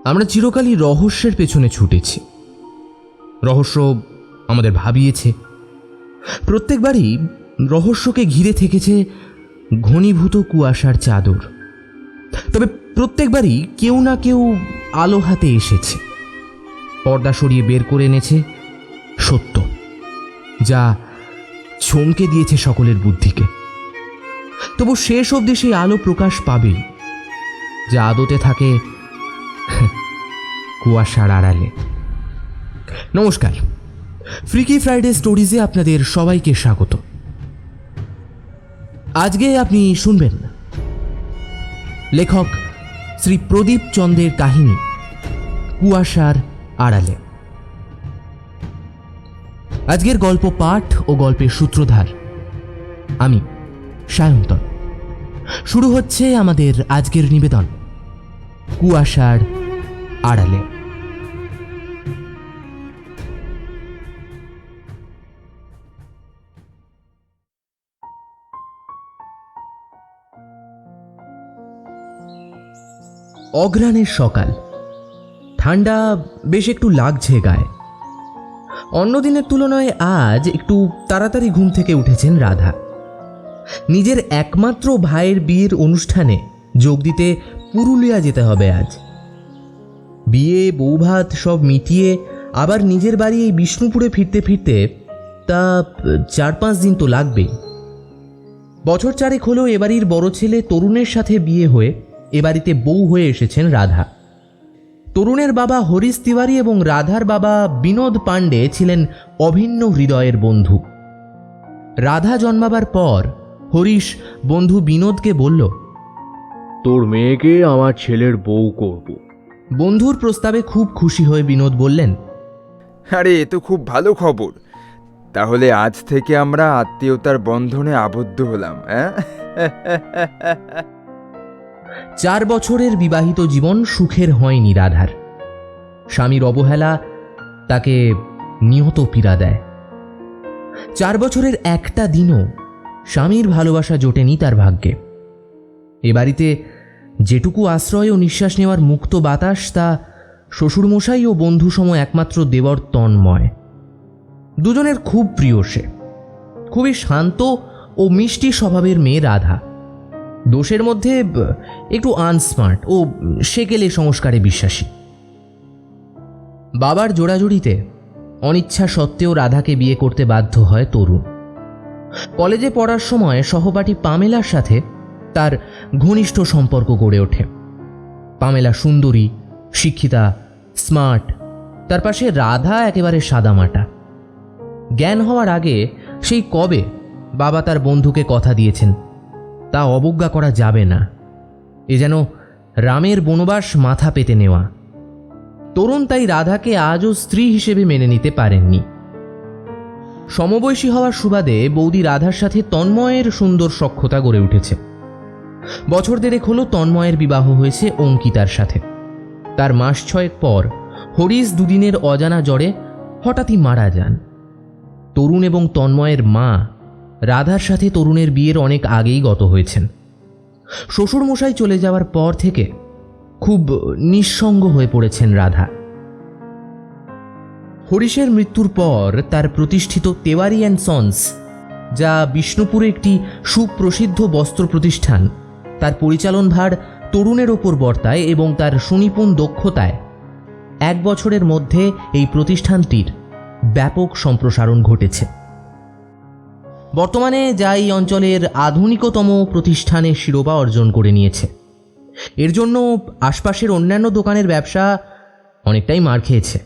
আমরা চিরকালই রহস্যের পেছনে ছুটেছি। রহস্য আমাদের ভাবিয়েছে। প্রত্যেকবারই রহস্যকে ঘিরে থেকেছে ঘনীভূত কুয়াশার চাদর। তবে প্রত্যেকবারই কেউ না কেউ আলো হাতে এসেছে, পর্দা সরিয়ে বের করে এনেছে সত্য, যা চমকে দিয়েছে সকলের বুদ্ধিকে। তবু শেষ অবধি সেই আলো প্রকাশ পাবেই, যা আদতে থাকে কুয়াশার আড়ালে। নমস্কার, ফ্রিকি ফ্রাইডে স্টোরিজে আপনাদের সবাইকে স্বাগত। আজকে আপনি শুনবেন লেখক শ্রী প্রদীপ চন্দ্রের কাহিনী কুয়াশার আড়ালে। আজকের গল্প পাঠ ও গল্পের সূত্রধার আমি সায়ন্তন। শুরু হচ্ছে আমাদের আজকের নিবেদন কুয়াশার আড়ালে। অগ্রহায়ণের সকাল, ঠান্ডা বেশ একটু লাগছে গায়ে। অন্যদিনের তুলনায় আজ একটু তাড়াতাড়ি ঘুম থেকে উঠেছেন রাধা। নিজের একমাত্র ভাইয়ের বিয়ের অনুষ্ঠানে যোগ দিতে পুরুলিয়া যেতে হবে আজ। বিয়ে, বৌভাত সব মিটিয়ে আবার নিজের বাড়ি এই বিষ্ণুপুরে ফিরতে ফিরতে তা 4-5 দিন তো লাগবেই। বছর চারেক হলেও এবাড়ির বড় ছেলে তরুণের সাথে বিয়ে হয়ে এ বাড়িতে বউ হয়ে এসেছেন রাধা। তরুণের বাবা হরিশ তিওয়ারি এবং রাধার বাবা বিনোদ পাণ্ডে ছিলেন অভিন্ন হৃদয়ের বন্ধু। রাধা জন্মাবার পর হরিশ বন্ধু বিনোদকে বলল, তোর মেয়েকে আমার ছেলের বউ করব। বন্ধুর প্রস্তাবে খুব খুশি হয়ে বিনোদ বললেন, আরে এ তো খুব ভালো খবর। তাহলে আজ থেকে আমরা আত্মীয়তার বন্ধনে আবদ্ধ হলাম। 4 বছরের বিবাহিত জীবন সুখের হয়নি রাধার। স্বামীর অবহেলা তাকে নিহত পীড়া দেয়। 4 বছরের একটা দিনও স্বামীর ভালোবাসা জোটেনি তার ভাগ্যে। এ বাড়িতে যেটুকু আশ্রয় ও নিঃশ্বাস নেওয়ার মুক্ত বাতাস, তা শ্বশুরমশাই ও বন্ধুসম একমাত্র দেবর তন্ময়। দুজনের খুব প্রিয় সে। খুবই শান্ত ও মিষ্টি স্বভাবের মেয়ে রাধা। দোষের মধ্যে একটু আনস্মার্ট ও সেকেলে সংস্কারে বিশ্বাসী। বাবার জোড়াজুড়িতে অনিচ্ছা সত্ত্বেও রাধাকে বিয়ে করতে বাধ্য হয় তরুণ। কলেজে পড়ার সময় সহপাঠী পামেলার সাথে তার ঘনিষ্ঠ সম্পর্ক গড়ে ওঠে। পামেলা সুন্দরী, শিক্ষিতা, স্মার্ট। তার পাশে রাধা একেবারে সাদামাটা। জ্ঞান হওয়ার আগে সেই কবে বাবা তার বন্ধুকে কথা দিয়েছেন, তা অবজ্ঞা করা যাবে না। এ যেন রামের বনবাস মাথা পেতে নেওয়া। তরুণ তাই রাধাকে আজও স্ত্রী হিসেবে মেনে নিতে পারেননি। সমবয়সী হওয়ার সুবাদে বৌদি রাধার সাথে তন্ময়ের সুন্দর সখ্যতা গড়ে উঠেছে। বছর 1.5 হলো তন্ময়ের বিবাহ হয়েছে অঙ্কিতার সাথে। তার মাস 6 পর হরিশ 2 দিনের অজানা জ্বরে হঠাৎই মারা যান। তরুণ এবং তন্ময়ের মা রাধার সাথে তরুণের বিয়ের অনেক আগেই গত হয়েছেন। শ্বশুরমশাই চলে যাওয়ার পর থেকে খুব নিঃসঙ্গ হয়ে পড়েছেন রাধা। হরিশের মৃত্যুর পর তার প্রতিষ্ঠিত তেওয়ারি অ্যান্ড সন্স, যা বিষ্ণুপুরে একটি সুপ্রসিদ্ধ বস্ত্র প্রতিষ্ঠান, তার পরিচালনভার তরুণের ওপর বর্তায় এবং তার সুনিপুণ দক্ষতায় 1 বছরের মধ্যে এই প্রতিষ্ঠানটির ব্যাপক সম্প্রসারণ ঘটেছে। বর্তমানে যা এই অঞ্চলের আধুনিকতম প্রতিষ্ঠানের শিরোপা অর্জন করে নিয়েছে। এর জন্য আশপাশের অন্যান্য দোকানের ব্যবসা অনেকটাই মার খেয়েছে।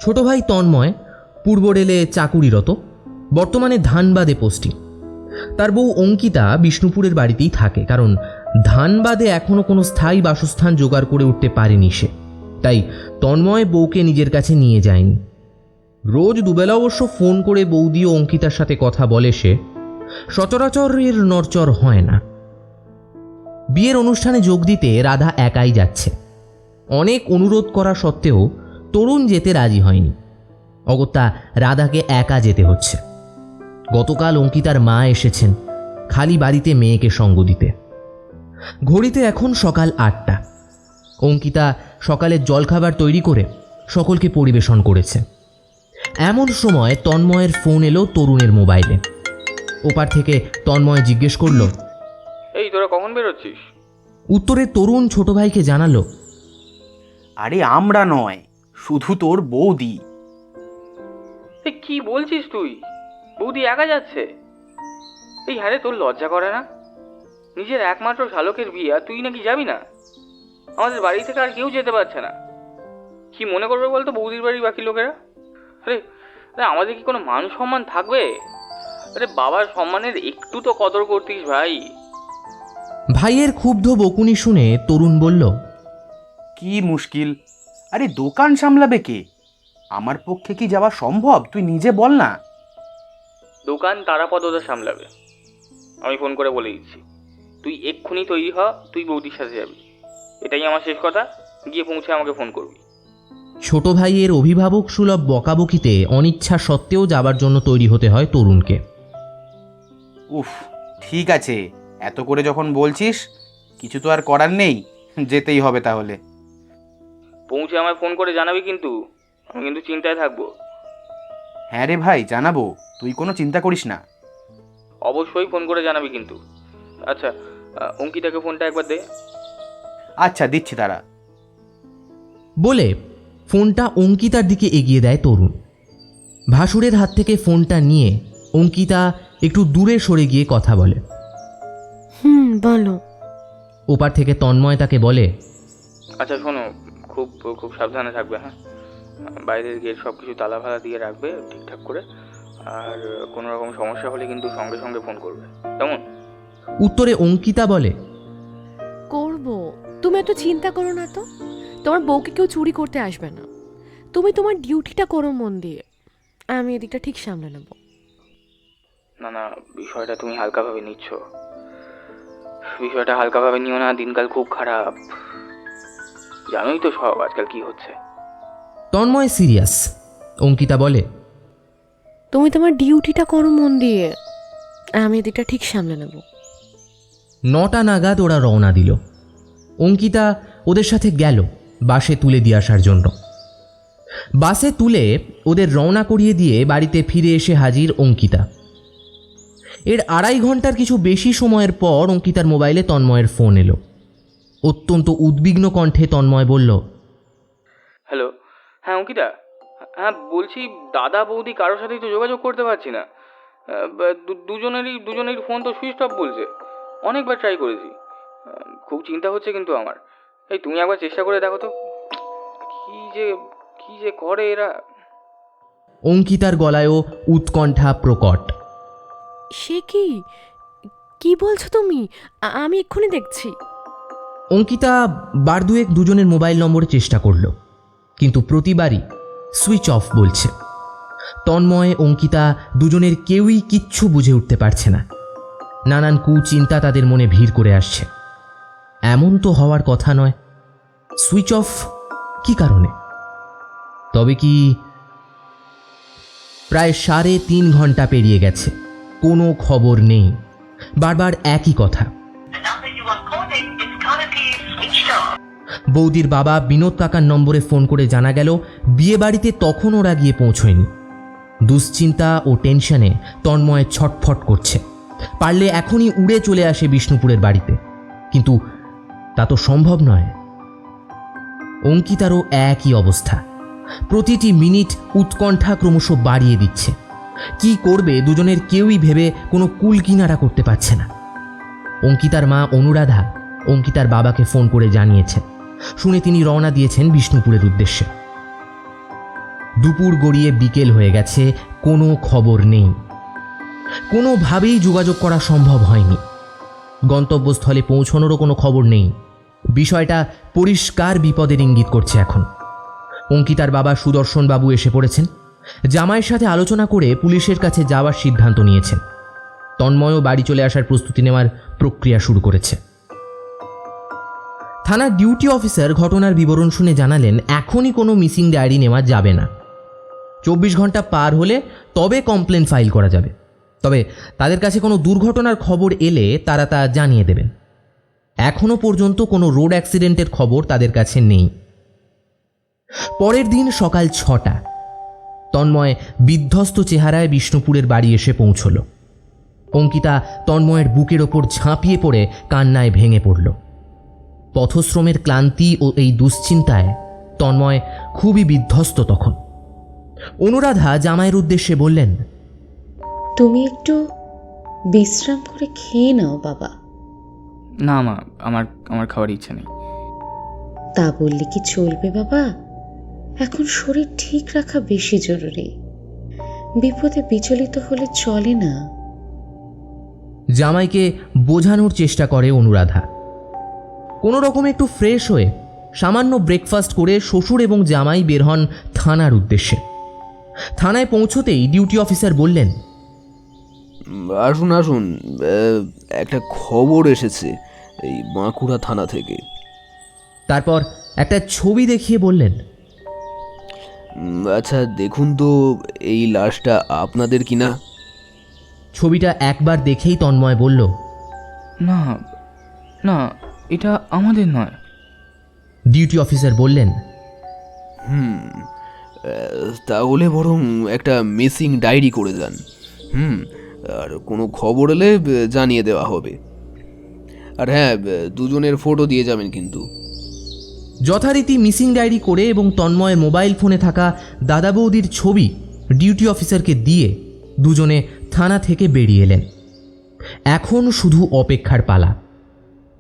ছোট ভাই তন্ময় পূর্ব রেলে চাকুরিরত, বর্তমানে ধানবাদে পোস্টিং। তার বউ অঙ্কিতা বিষ্ণুপুরের বাড়িতেই থাকে, কারণ ধানবাদে এখনো কোনো স্থায়ী বাসস্থান জোগাড় করে উঠতে পারেনি সে। তাই তন্ময় বউকে নিজের কাছে নিয়ে যায়নি। রোজ দুবেলা অবশ্য ফোন করে বৌদি ও অঙ্কিতার সাথে কথা বলে সে। সচরাচর এর নড়চড় হয় না। বিয়ের অনুষ্ঠানে যোগ দিতে রাধা একাই যাচ্ছে। অনেক অনুরোধ করা সত্ত্বেও তরুণ যেতে রাজি হয়নি। অগত্যা রাধাকে একা যেতে হচ্ছে। গতকাল অঙ্কিতার মা এসেছেন খালি বাড়িতে মেয়েকে সঙ্গ দিতে। ঘড়িতে এখন সকাল 8টা। অঙ্কিতা সকালের জলখাবার তৈরি করে সকলকে পরিবেশন করেছে। এমন সময় তন্ময়ের ফোন এলো তরুণের মোবাইলে। ওপার থেকে তন্ময় জিজ্ঞেস করলো, এই তোরা কখন বেরোচ্ছিস? উত্তরে তরুণ ছোট ভাইকে জানালো, আরে আমরা নয়, শুধু তোর বৌদি। এই কি বলছিস তুই? বৌদি একা যাচ্ছে? এই হ্যাঁ রে, তোর লজ্জা করে না? নিজের একমাত্র শালকের বিয়ে আর তুই নাকি যাবি না? আমাদের বাড়ি থেকে আর কেউ যেতে পারছে না। কি মনে করবে বলতো বৌদির বাড়ির বাকি লোকেরা? আরে আরে আমাদের কি কোনো মান সম্মান থাকবে? আরে বাবার সম্মানের একটু তো কদর করতিস ভাই। ভাইয়ের ক্ষুব্ধ বকুনি শুনে তরুণ বলল, কি মুশকিল? আরে দোকান সামলাবে কে? আমার পক্ষে কি যাওয়া সম্ভব? তুই নিজে বল না। দোকান তারাপদটা সামলাবে। আমি ফোন করে বলে দিচ্ছি, তুই এক্ষুনি তৈরি হ, তুই বৌদির সাথে যাবি। এটাই আমার শেষ কথা। গিয়ে পৌঁছে আমাকে ফোন করবি। ছোট ভাইয়ের অভিভাবক সুলভ বকাবকিতে অনিচ্ছা সত্ত্বেও যাবার জন্য তৈরি হতে হয় তরুণকে। উফ, ঠিক আছে, এত করে যখন বলছিস, কিছু তো আর করার নেই, যেতেই হবে তাহলে। পৌঁছে আমায় ফোন করে জানাবি কিন্তু। আমি কিন্তু চিন্তায় থাকবো। হ্যাঁ রে ভাই, জানাবো, তুই কোনো চিন্তা করিস না। অবশ্যই ফোন করে জানাবি কিন্তু। আচ্ছা, অঙ্কিতাকে ফোনটা একবার দে। আচ্ছা, দিচ্ছি তারা। বলে ফোনটা অঙ্কিতার দিকে এগিয়ে দেয় তরুণ। ভাসুরের হাত থেকে ফোনটা নিয়ে অঙ্কিতা একটু দূরে সরে গিয়ে কথা বলে। বলো। ওপার থেকে তন্ময় তাকে বলে, আচ্ছা শোনো, খুব খুব সাবধানে থাকবে, হ্যাঁ? বাইরের গেট সব কিছু তালা ফালা দিয়ে রাখবে ঠিকঠাক করে। আর কোনো রকম সমস্যা হলে কিন্তু সঙ্গে সঙ্গে ফোন করবে, কেমন? উত্তরে অঙ্কিতা বলে, করব। তুমি এত চিন্তা করো না তো। তোমার বউকে কেউ চুরি করতে আসবে না। তুমি তোমার ডিউটিটা করো মন দিয়ে। আমি এদিকটা ঠিক সামলে নেব। না না, বিষয়টা তুমি হালকাভাবে নিচ্ছ। বিষয়টা হালকাভাবে নিও না, দিনকাল খুব খারাপ। জানোই তো সব আজকাল কি হচ্ছে। তন্ময় সিরিয়াস। অঙ্কিতা বলে, তুমি তোমার ডিউটিটা করো মন দিয়ে। আমি এদিকটা ঠিক সামলে নেব। 9টা নাগাদ ওরা রওনা দিল। অঙ্কিতা ওদের সাথে গেল বাসে তুলে দিয়ে আসার জন্য। বাসে তুলে ওদের রওনা করিয়ে দিয়ে বাড়িতে ফিরে এসে হাজির অঙ্কিতা। এর 2.5 ঘন্টার কিছু বেশি সময়ের পর অঙ্কিতার মোবাইলে তন্ময়ের ফোন এলো। অত্যন্ত উদ্বিগ্ন কণ্ঠে তন্ময় বলল, হ্যালো, হ্যাঁ অঙ্কিতা। হ্যাঁ বলছি, দাদা বৌদি কারোর সাথেই তো যোগাযোগ করতে পারছি না। দুজনেরই ফোন তো সুইচ অফ বলছে। অনেকবার ট্রাই করেছি। খুব চিন্তা হচ্ছে কিন্তু আমার। এই তুমি একবার চেষ্টা করে দেখো তো। কি যে করে এরা। অঙ্কিতার গলায়ও উৎকণ্ঠা প্রকট। সে কি? কি বলছো তুমি? আমি এক্ষুনি দেখছি। অঙ্কিতা বার দুয়েক দুজনের মোবাইল নম্বরে চেষ্টা করল, কিন্তু প্রতিবারই সুইচ অফ বলছে। তন্ময় অঙ্কিতা দুজনের কেউই কিচ্ছু বুঝে উঠতে পারছে না। নানান কুচিন্তা তাদের মনে ভিড় করে আসছে। এমন তো হওয়ার কথা নয়। সুইচ অফ কি কারণে? তবে কি? প্রায় 3.5 ঘন্টা পেরিয়ে গেছে, কোনো খবর নেই। বারবার একই কথা। বৌদির বাবা বিনোদ কাকার নম্বরে ফোন করে জানা গেল বিয়ে বাড়িতে তখন ওরা গিয়ে পৌঁছয়নি। দুশ্চিন্তা ও টেনশনে তন্ময় ছটফট করছে। পারলে এখনই উড়ে চলে আসে বিষ্ণুপুরের বাড়িতে, কিন্তু তা তো সম্ভব নয়। অঙ্কিতারও একই অবস্থা। প্রতিটি মিনিট উৎকণ্ঠা ক্রমশ বাড়িয়ে দিচ্ছে। কি করবে দুজনের কেউই ভেবে কোনো কুল কিনারা করতে পারছে না। অঙ্কিতার মা অনুরাধা অঙ্কিতার বাবাকে ফোন করে জানিয়েছেন। শুনে তিনি রওনা দিয়েছেন বিষ্ণুপুরের উদ্দেশ্যে। দুপুর গড়িয়ে বিকেল হয়ে গেছে, কোনো খবর নেই। কোনোভাবেই যোগাযোগ করা সম্ভব হয়নি। গন্তব্যস্থলে পৌঁছানোরও কোনো খবর নেই। বিষয়টা পরিষ্কার বিপদের ইঙ্গিত করছে এখন। অঙ্কিতার বাবা সুদর্শন বাবু এসে পড়েছেন। জামাইয়ের সাথে আলোচনা করে পুলিশের কাছে যাওয়ার সিদ্ধান্ত নিয়েছেন। তন্ময়ও বাড়ি চলে আসার প্রস্তুতি নেওয়ার প্রক্রিয়া শুরু করেছে। থানার ডিউটি অফিসার ঘটনার বিবরণ শুনে জানালেন এখনই কোনো মিসিং ডায়েরি নেওয়া যাবে না। 24 ঘন্টা পার হলে তবে কমপ্লেন ফাইল করা যাবে। তবে তাদের কাছে কোনো দুর্ঘটনার খবর এলে তারা তা জানিয়ে দেবেন। এখনো পর্যন্ত কোনো রোড অ্যাক্সিডেন্টের খবর তাদের কাছে নেই। পরের দিন সকাল 6টা তন্ময় বিধ্বস্ত চেহারায় বিষ্ণুপুরের বাড়ি এসে পৌঁছল। অঙ্কিতা তন্ময়ের বুকের ওপর ঝাঁপিয়ে পড়ে কান্নায় ভেঙে পড়ল। পথশ্রমের ক্লান্তি ও এই দুশ্চিন্তায় তন্ময় খুবই বিধ্বস্ত তখন। অনুরাধা জামাইয়ের উদ্দেশ্যে বললেন, তুমি একটু বিশ্রাম করে খেয়ে নাও বাবা। না মা, আমার খাওয়ার ইচ্ছে নেই। তা বললে কি চলবে বাবা? এখন শরীর ঠিক রাখা বেশি জরুরি। বিপদে বিচলিত হলে চলে না। জামাইকে বোঝানোর চেষ্টা করে অনুরাধা। কোনো রকম একটু ফ্রেশ হয়ে সামান্য ব্রেকফাস্ট করে শ্বশুর এবং জামাই বের হন থানার উদ্দেশ্যে। থানায় পৌঁছতেই ডিউটি অফিসার বললেন, আসুন আসুন, একটা খবর এসেছে এই বাঁকুড়া থানা থেকে। তারপর একটা ছবি দেখিয়ে বললেন, আচ্ছা দেখুন তো এই লাশটা আপনাদের কিনা। ছবিটা একবার দেখেই তন্ময় বলল, না না, এটা আমাদের নয়। ডিউটি অফিসার বললেন, তাহলে বরং একটা মিসিং ডায়েরি করে যান। আর কোনো খবর এলে জানিয়ে দেওয়া হবে। আর হ্যাঁ, দুজনের ফটো দিয়ে যাবেন কিন্তু। যথারীতি মিসিং ডায়েরি করে এবং তন্ময়ের মোবাইল ফোনে থাকা দাদা বৌদির ছবি ডিউটি অফিসারকে দিয়ে দুজনে থানা থেকে বেরিয়ে এলেন। এখন শুধু অপেক্ষার পালা।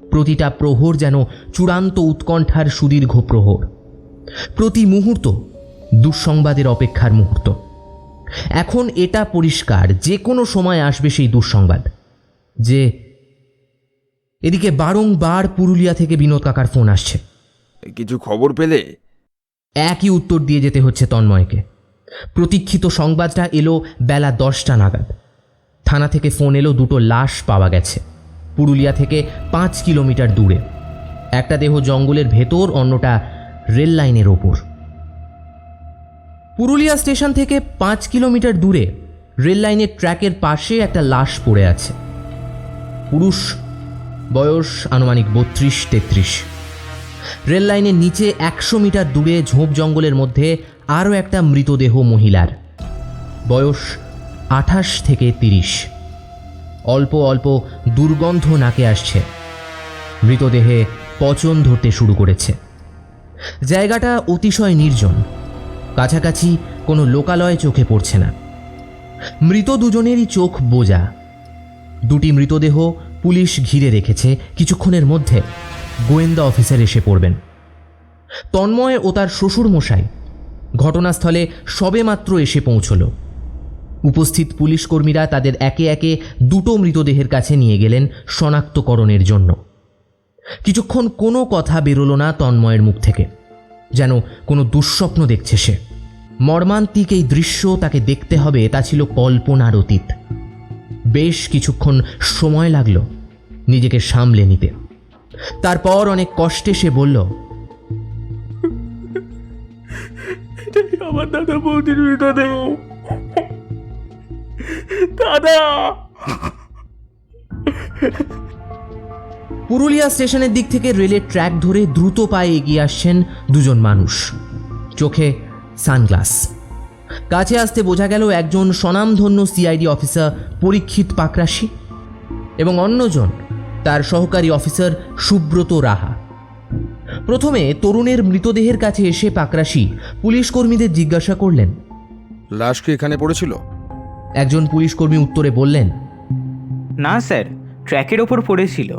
প্রতিটা প্রহর যেন চূড়ান্ত উৎকণ্ঠার সুদীর্ঘ প্রহর। প্রতি মুহূর্ত দুঃসংবাদের অপেক্ষার মুহূর্ত। এখন এটা পরিষ্কার যে কোনো সময় আসবে সেই দুঃসংবাদ। যে এদিকে বারংবার পুরুলিয়া থেকে বিনোদ কাকার ফোন আসছে। কিছু খবর পেলে? একই উত্তর দিয়ে যেতে হচ্ছে তন্ময়কে। প্রতীক্ষিত সংবাদটা এলো বেলা 10টা নাগাদ। থানা থেকে ফোন এলো, দুটো লাশ পাওয়া গেছে পুরুলিয়া থেকে 5 কিলোমিটার দূরে। একটা দেহ জঙ্গলের ভেতর, অন্যটা রেল লাইনের ওপর। পুরুলিয়া স্টেশন থেকে 5 কিলোমিটার দূরে রেল লাইনের ট্র্যাকের পাশে একটা লাশ পড়ে আছে। পুরুষ, বয়স আনুমানিক 32-33। রেল লাইনের নিচে 100 মিটার দূরে ঝোপ জঙ্গলের মধ্যে আরও একটা মৃতদেহ মহিলার, বয়স 28 থেকে 30। অল্প অল্প দুর্গন্ধ নাকে আসছে। মৃতদেহে পচন ধরতে শুরু করেছে। জায়গাটা অতিশয় নির্জন। কাছাকাছি কোনো লোকালয় চোখে পড়ছে না। মৃত দুজনেরই চোখ বোজা। দুটি মৃতদেহ পুলিশ ঘিরে রেখেছে। কিছুক্ষণের মধ্যে গোয়েন্দা অফিসার এসে পড়বেন। তন্ময় ও তার শ্বশুর মশাই ঘটনাস্থলে সবেমাত্র এসে পৌঁছল। উপস্থিত পুলিশ কর্মীরা তাদের একে একে দুটো মৃতদেহের কাছে নিয়ে গেলেন শনাক্তকরণের জন্য। কিছুক্ষণ কোনো কথা বেরোলো না তন্ময়ের মুখ থেকে, যেন কোনো দুঃস্বপ্ন দেখছে সে। মর্মান্তিক এই দৃশ্য তাকে দেখতে হবে তা ছিল কল্পনার অতীত। বেশ কিছুক্ষণ সময় লাগলো নিজেকে সামলে নিতে। তারপর অনেক কষ্টে সে বলল, আমার দাদা বৌদির মৃতদেহ। দাদা! পুরুলিয়া স্টেশনের দিক থেকে রেলের ট্র্যাক ধরে দ্রুত পায়ে এগিয়ে আসছেন দুজন মানুষ, চোখে সানগ্লাস। কাছে আসতে বোঝা গেল একজন স্বনামধন্য সিআইডি অফিসার পরীক্ষিত পাকরাশি এবং অন্যজন তার সহকারী অফিসার সুব্রত রাহা। প্রথমে তরুণের মৃতদেহের কাছে এসে পাকরাশি পুলিশ কর্মীদের জিজ্ঞাসা করলেন, লাশ কি এখানে পড়েছিল? একজন পুলিশ কর্মী উত্তরে বললেন, না স্যার, ট্র্যাকের ওপর পড়েছিল।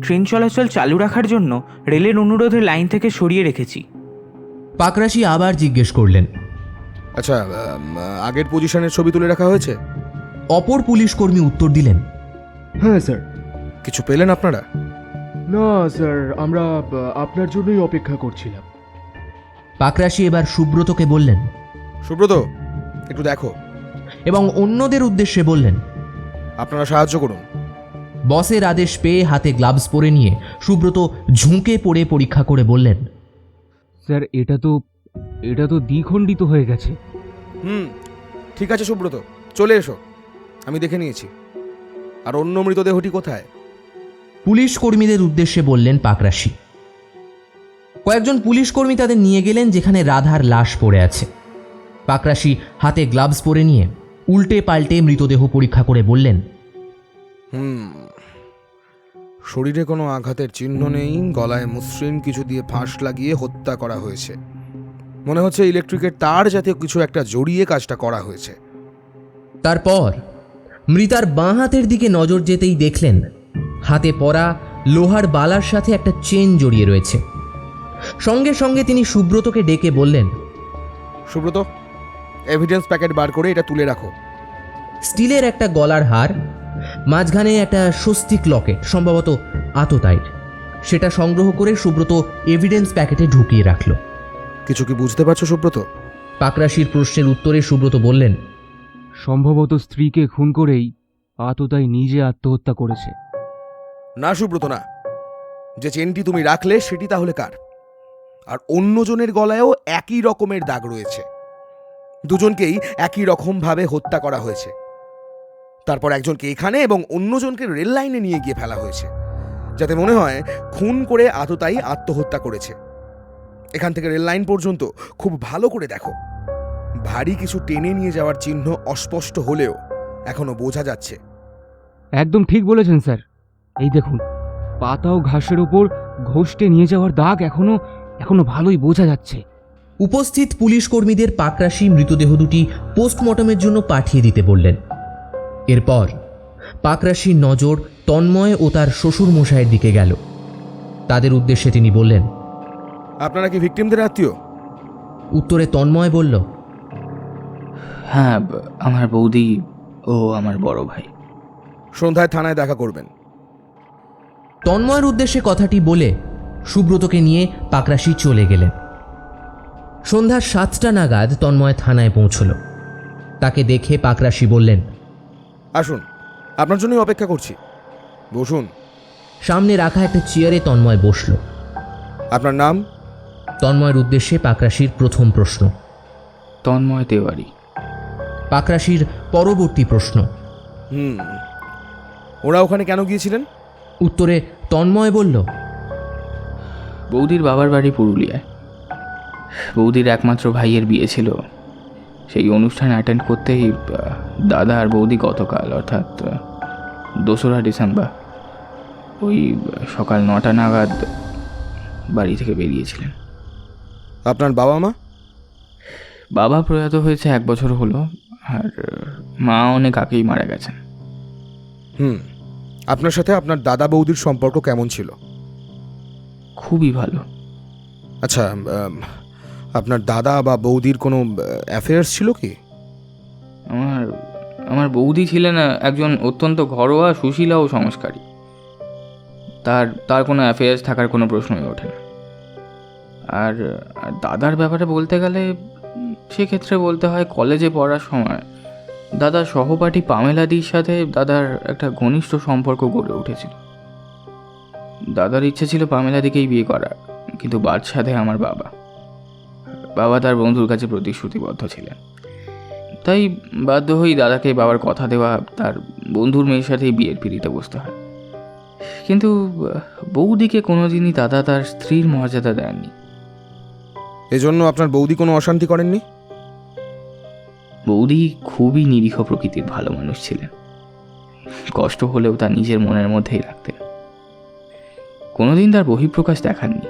ট্রেন চলাচল চালু রাখার জন্য রেলের অনুরোধে লাইন থেকে সরিয়ে রেখেছি। পাকরাশি আবার জিজ্ঞেস করলেন, আচ্ছা, আগের পজিশনের ছবি তুলে রাখা হয়েছে? অপর পুলিশ কর্মী উত্তর দিলেন, হ্যাঁ স্যার। কিছু পেলেন আপনারা? না স্যার, আমরা আপনার জন্যই অপেক্ষা করছিলাম। পাকরাশি এবার সুব্রতকে বললেন, সুব্রত, একটু দেখো। এবং অন্যদের উদ্দেশ্যে বললেন, আপনারা সাহায্য করুন। বসের আদেশ পেয়ে হাতে গ্লাভস পরে নিয়ে সুব্রত ঝুঁকে পড়ে পরীক্ষা করে বললেন, স্যার, এটা তো দ্বিখণ্ডিত হয়ে গেছে। ঠিক আছে সুব্রত, চলে এসো, আমি দেখে নিয়েছি। আর অন্য মৃতদেহটি কোথায়? পুলিশ কর্মীদের উদ্দেশ্যে বললেন পাকরাশি। কয়েকজন পুলিশ কর্মী তাদের নিয়ে গেলেন যেখানে রাধার লাশ পড়ে আছে। পাকরাশি হাতে গ্লাভস পরে নিয়ে উল্টে পাল্টে মৃতদেহ পরীক্ষা করে বললেন, শরীরে কোনো আঘাতের চিহ্ন নেই, গলায় মসৃণ কিছু দিয়ে ফাঁস লাগিয়ে হত্যা করা হয়েছে। মনে হচ্ছে ইলেকট্রিকের তার জাতীয় কিছু একটা জড়িয়ে কাজটা করা হয়েছে। তারপর মৃতার বাঁ হাতের দিকে নজর যেতেই দেখলেন হাতে পরা লোহার বালার সাথে একটা চেন জড়িয়ে রয়েছে। সঙ্গে সঙ্গে তিনি সুব্রতকে ডেকে বললেন, সুব্রত, এভিডেন্স প্যাকেট বার করে এটা তুলে রাখো। স্টিলের একটা গলার হার, মাঝখানে একটা স্বস্তিক লকেট, সম্ভবত আততায়ীর, সেটা সংগ্রহ করে সুব্রত এভিডেন্স প্যাকেটে ঢুকিয়ে রাখল। কিছু কি বুঝতে পারছো সুব্রত? পাকরাশির প্রশ্নের উত্তরে সুব্রত বললেন, সম্ভবত স্ত্রীকে খুন করেই আততায়ী নিজে আত্মহত্যা করেছে। না সুব্রত, না। যে চেনটি তুমি রাখলে সেটি তাহলে কার? আর অন্যজনের গলায়ও একই রকমের দাগ রয়েছে। দুজনকেই একই রকমভাবে হত্যা করা হয়েছে। তারপর একজনকে এখানে এবং অন্যজনকে রেল লাইনে নিয়ে গিয়ে ফেলা হয়েছে, যাতে মনে হয় খুন করে আততায়ী আত্মহত্যা করেছে। এখান থেকে রেল লাইন পর্যন্ত খুব ভালো করে দেখো। ভারী কিছু টেনে নিয়ে যাওয়ার চিহ্ন অস্পষ্ট হলেও এখনো বোঝা যাচ্ছে। একদম ঠিক বলেছেন স্যার। এই দেখুন, পাতা ও ঘাসের উপর ঘষটে নিয়ে যাওয়ার দাগ এখনো ভালোই বোঝা যাচ্ছে। উপস্থিত পুলিশ কর্মীদের পাকরাশি মৃতদেহ দুটি পোস্টমর্টমের জন্য পাঠিয়ে দিতে বললেন। এরপর পাকরাশির নজর তন্ময় ও তার শ্বশুর মশাইয়ের দিকে গেল। তাদের উদ্দেশ্যে তিনি বললেন, আপনারা কি ভিকটিমদের আত্মীয়? উত্তরে তন্ময় বলল, হ্যাঁ, আমার বৌদি ও আমার বড় ভাই। সন্ধ্যায় থানায় দেখা করবেন। তন্ময়ের উদ্দেশ্যে কথাটি বলে সুব্রতকে নিয়ে পাকরাশি চলে গেলেন। সন্ধ্যা 7টা নাগাদ তন্ময় থানায় পৌঁছল। তাকে দেখে পাকরাশি বললেন, আসুন, আপনার জন্যই অপেক্ষা করছি। বসুন। সামনে রাখা একটা চেয়ারে তন্ময় বসল। আপনার নাম? তন্ময়ের উদ্দেশ্যে পাকরাশির প্রথম প্রশ্ন। তন্ময় তেওয়ারি। পাকরাশির পরবর্তী প্রশ্ন। ওরা ওখানে কেন গিয়েছিলেন? উত্তরে তন্ময় বলল, বৌদির বাবার বাড়ি পুরুলিয়ায়। বৌদির একমাত্র ভাইয়ের বিয়ে ছিল। সেই অনুষ্ঠান অ্যাটেন্ড করতেই দাদা আর বৌদি গতকাল, অর্থাৎ 2রা ডিসেম্বর ওই সকাল 9টা নাগাদ বাড়ি থেকে বেরিয়েছিলেন। আপনার বাবা মা? বাবা প্রয়াত হয়েছে 1 বছর হলো, আর মা অনেক আগেই মারা গেছেন। আপনার সাথে আপনার দাদা বৌদির সম্পর্ক কেমন ছিল? খুবই ভালো। আচ্ছা, আপনার দাদা বা বৌদির কোনো অ্যাফেয়ার্স ছিল কি? আমার বৌদি ছিলেন একজন অত্যন্ত ঘরোয়া, সুশীলা ও সংস্কারী। তার কোনো অ্যাফেয়ার্স থাকার কোনো প্রশ্নই ওঠে না। আর দাদার ব্যাপারে বলতে গেলে সেক্ষেত্রে বলতে হয়, কলেজে পড়ার সময় দাদার সহপাঠী পামেলাদির সাথে দাদার একটা ঘনিষ্ঠ সম্পর্ক গড়ে উঠেছিল। দাদার ইচ্ছে ছিল পামেলাদিকেই বিয়ে করার, কিন্তু বাদশাদে আমার বাবা তার বন্ধুর কাছে প্রতিশ্রুতিবদ্ধ ছিলেন। তাই বাধ্য হয়েই দাদাকে বাবার কথা দেওয়া তার বন্ধুর মেয়ের সাথেই বিয়ের পিঁড়িতে বসতে হয়। কিন্তু বৌদিকে কোনোদিনই দাদা তার স্ত্রীর মর্যাদা দেননি। এজন্য আপনার বৌদি কোনো অশান্তি করেননি? বৌদি খুবই নিরীহ প্রকৃতির ভালো মানুষ ছিলেন। কষ্ট হলেও তা নিজের মনের মধ্যেই রাখতেন। কোনোদিন তার বহিঃপ্রকাশ দেখাননি।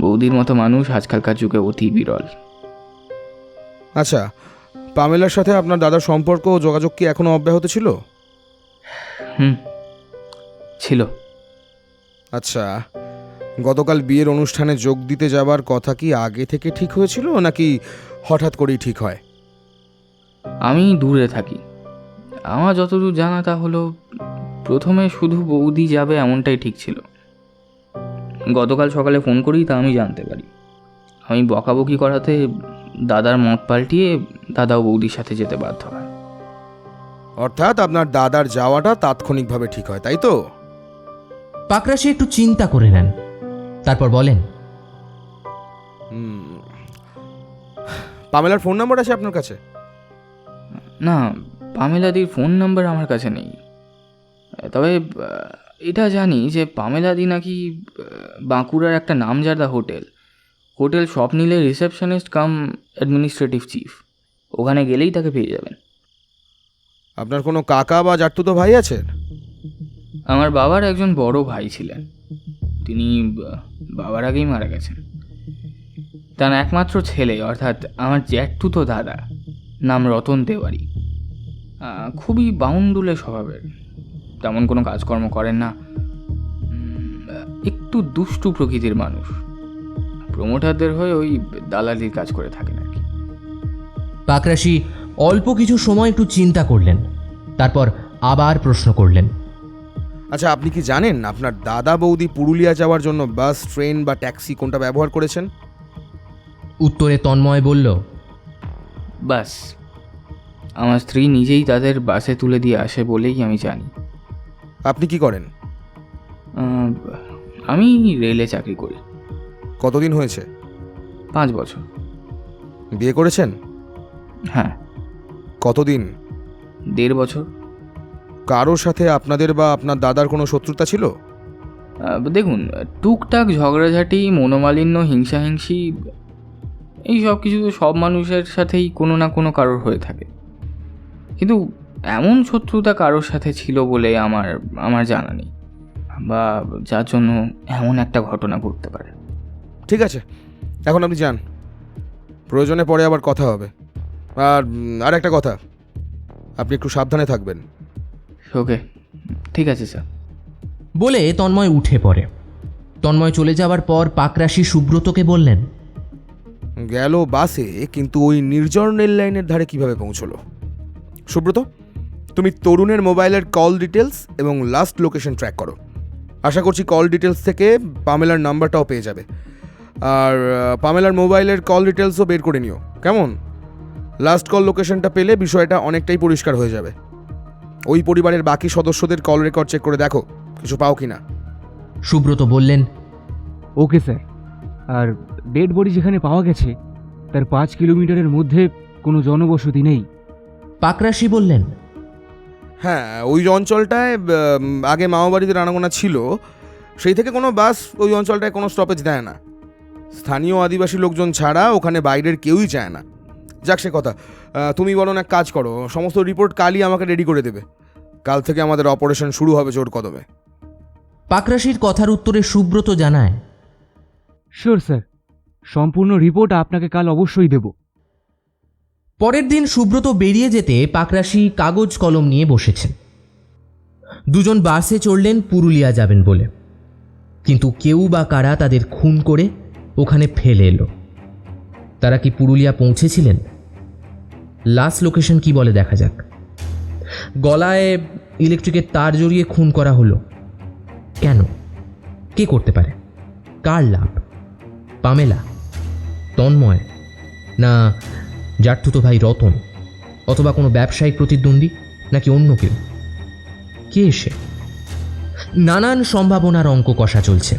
বৌদির মতো মানুষ আজকালকার যুগে অতি বিরল। আচ্ছা, পামেলার সাথে আপনার দাদার সম্পর্ক ও যোগাযোগ কি এখনো অব্যাহত ছিল? ছিল। আচ্ছা, গতকাল বিয়ের অনুষ্ঠানে যোগ দিতে যাবার কথা কি আগে থেকে ঠিক হয়েছিল, নাকি হঠাৎ করেই ঠিক হয়? আমি দূরে থাকি। আমার যতদূর জানা তা হলো, প্রথমে শুধু বৌদি যাবে এমনটাই ঠিক ছিল। গতকাল সকালে ফোন করেই তা আমি জানতে পারি। আমি বকাবকি করাতে দাদার মত পাল্টিয়ে দাদাও বৌদির সাথে যেতে বাধ্য হয়। অর্থাৎ আপনার দাদার যাওয়াটা তাৎক্ষণিকভাবে ঠিক হয়, তাই তো? পাকরাশি একটু চিন্তা করে নেন, তারপর বলেন, পামেলার ফোন নাম্বার আছে আপনার কাছে? না, পামেলাদির ফোন নাম্বার আমার কাছে নেই। তবে এটা জানি যে পামেলাদি নাকি বাঁকুড়ার একটা নামজাদা হোটেল স্বপ্নিলের রিসেপশনিস্ট কাম অ্যাডমিনিস্ট্রেটিভ চিফ। ওখানে গেলেই তাকে পেয়ে যাবেন। আপনার কোনো কাকা বা জাটতুতো ভাই আছেন? আমার বাবার একজন বড় ভাই ছিলেন, তিনি বাবার আগেই মারা গেছেন। তার একমাত্র ছেলে অর্থাৎ আমার জ্যাঠতুতো দাদা, নাম রতন তেওয়ারি, খুবই বাউন্ডুলে স্বভাবের, তেমন কোনো কাজকর্ম করেন না, একটু দুষ্টু প্রকৃতির মানুষ। প্রমোটারদের হয়ে ওই দালালির কাজ করে থাকেন আর কি। পাকরাশি অল্প কিছু সময় একটু চিন্তা করলেন, তারপর আবার প্রশ্ন করলেন। আচ্ছা, আপনি কি জানেন আপনার দাদা বৌদি পুরুলিয়া যাওয়ার জন্য বাস, ট্রেন বা ট্যাক্সি কোনটা ব্যবহার করেছেন? উত্তরে তন্ময় বলল, বাস। আমার স্ত্রী নিজেই তাদের বাসে তুলে দিয়ে আসে বলেই আমি জানি। আপনি কি করেন? আমি রেলে চাকরি করি। কতদিন হয়েছে? 5 বছর। বিয়ে করেছেন? হ্যাঁ। কতদিন? 1.5 বছর। কারোর সাথে আপনাদের বা আপনার দাদার কোনো শত্রুতা ছিল? দেখুন, টুকটাক ঝগড়াঝাটি, মনোমালিন্য, হিংসাহিংসি, এই সব কিছু তো সব মানুষের সাথেই কোনো না কোনো কারোর হয়ে থাকে, কিন্তু এমন শত্রুতা কারোর সাথে ছিল বলে আমার জানা নেই, বা যার জন্য এমন একটা ঘটনা ঘটতে পারে। ঠিক আছে, এখন আপনি যান, প্রয়োজনে পরে আবার কথা হবে। আর একটা কথা, আপনি একটু সাবধানে থাকবেন। ওকে, ঠিক আছে স্যার। বলে তন্ময় উঠে পড়ে। তন্ময় চলে যাওয়ার পর পাকরাশি সুব্রতকে বললেন, গেল বাসে, কিন্তু ওই নির্জন রেল লাইনের ধারে কিভাবে পৌঁছলো? সুব্রত, তুমি তরুণের মোবাইলের কল ডিটেলস এবং লাস্ট লোকেশন ট্র্যাক করো। আশা করছি কল ডিটেলস থেকে পামেলার নাম্বারটাও পেয়ে যাবে, আর পামেলার মোবাইলের কল ডিটেলসও বের করে নিও, কেমন? লাস্ট কল লোকেশনটা পেলে বিষয়টা অনেকটাই পরিষ্কার হয়ে যাবে। ওই পরিবারের বাকি সদস্যদের কল রেকর্ড চেক করে দেখো কিছু পাও কিনা। সুব্রত বললেন, ওকে স্যার। আর ডেড বডি যেখানে পাওয়া গেছে তার 5 কিলোমিটারের মধ্যে কোনো জনবসতি নেই। পাকরাশি বললেন, হ্যাঁ, ওই অঞ্চলটায় আগে মামাবাড়িদের আনাগোনা ছিল, সেই থেকে কোনো বাস ওই অঞ্চলটায় কোনো স্টপেজ দেয় না। স্থানীয় আদিবাসী লোকজন ছাড়া ওখানে বাইরের কেউই যায় না। যাক সে কথা, তুমি বরং এক কাজ করো, সমস্ত রিপোর্ট কালই আমাকে রেডি করে দেবে। কাল থেকে আমাদের অপারেশন শুরু হবে জোর কদমে। পাকরাশির কথার উত্তরে সুব্রত জানায়, শিওর স্যার, সম্পূর্ণ রিপোর্ট আপনাকে কাল অবশ্যই দেব। পরের দিন সুব্রত বেরিয়ে যেতে পাকরাশি কাগজ কলম নিয়ে বসেছেন। দুজন বাসে চড়লেন পুরুলিয়া যাবেন বলে, কিন্তু কেউ বা কারা তাদের খুন করে ওখানে ফেলে এলো। তারা কি পুরুলিয়া পৌঁছেছিলেন? লাস্ট লোকেশন কি বলে দেখা যাক। গলায় ইলেকট্রিকের তার জড়িয়ে খুন করা হলো কেন? কে করতে পারে? কার লাভ? পামেলা, তন্ময়, না জাটতুতো ভাই রতন, অথবা কোনো ব্যবসায়িক প্রতিদ্বন্দ্বী, নাকি অন্য কেউ? কে সে? নানান সম্ভাবনার অঙ্ক কষা চলছে।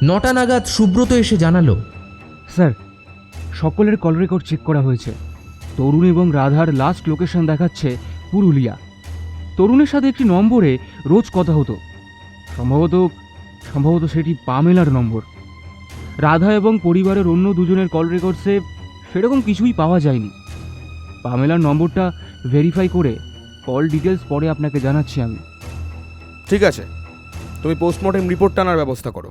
9টা নাগাদ সুব্রত এসে জানালো, স্যার, সকলের কল রেকর্ড চেক করা হয়েছে। তরুণ এবং রাধার লাস্ট লোকেশন দেখাচ্ছে পুরুলিয়া। তরুণের সাথে একটি নম্বরে রোজ কথা হতো, সম্ভবত সেটি পামেলার নম্বর। রাধা এবং পরিবারের অন্য দুজনের কল রেকর্ডসে সেরকম কিছুই পাওয়া যায়নি। পামেলার নম্বরটা ভেরিফাই করে কল ডিটেলস পরে আপনাকে জানাচ্ছি আমি। ঠিক আছে, তুমি পোস্টমর্টেম রিপোর্ট টানার ব্যবস্থা করো।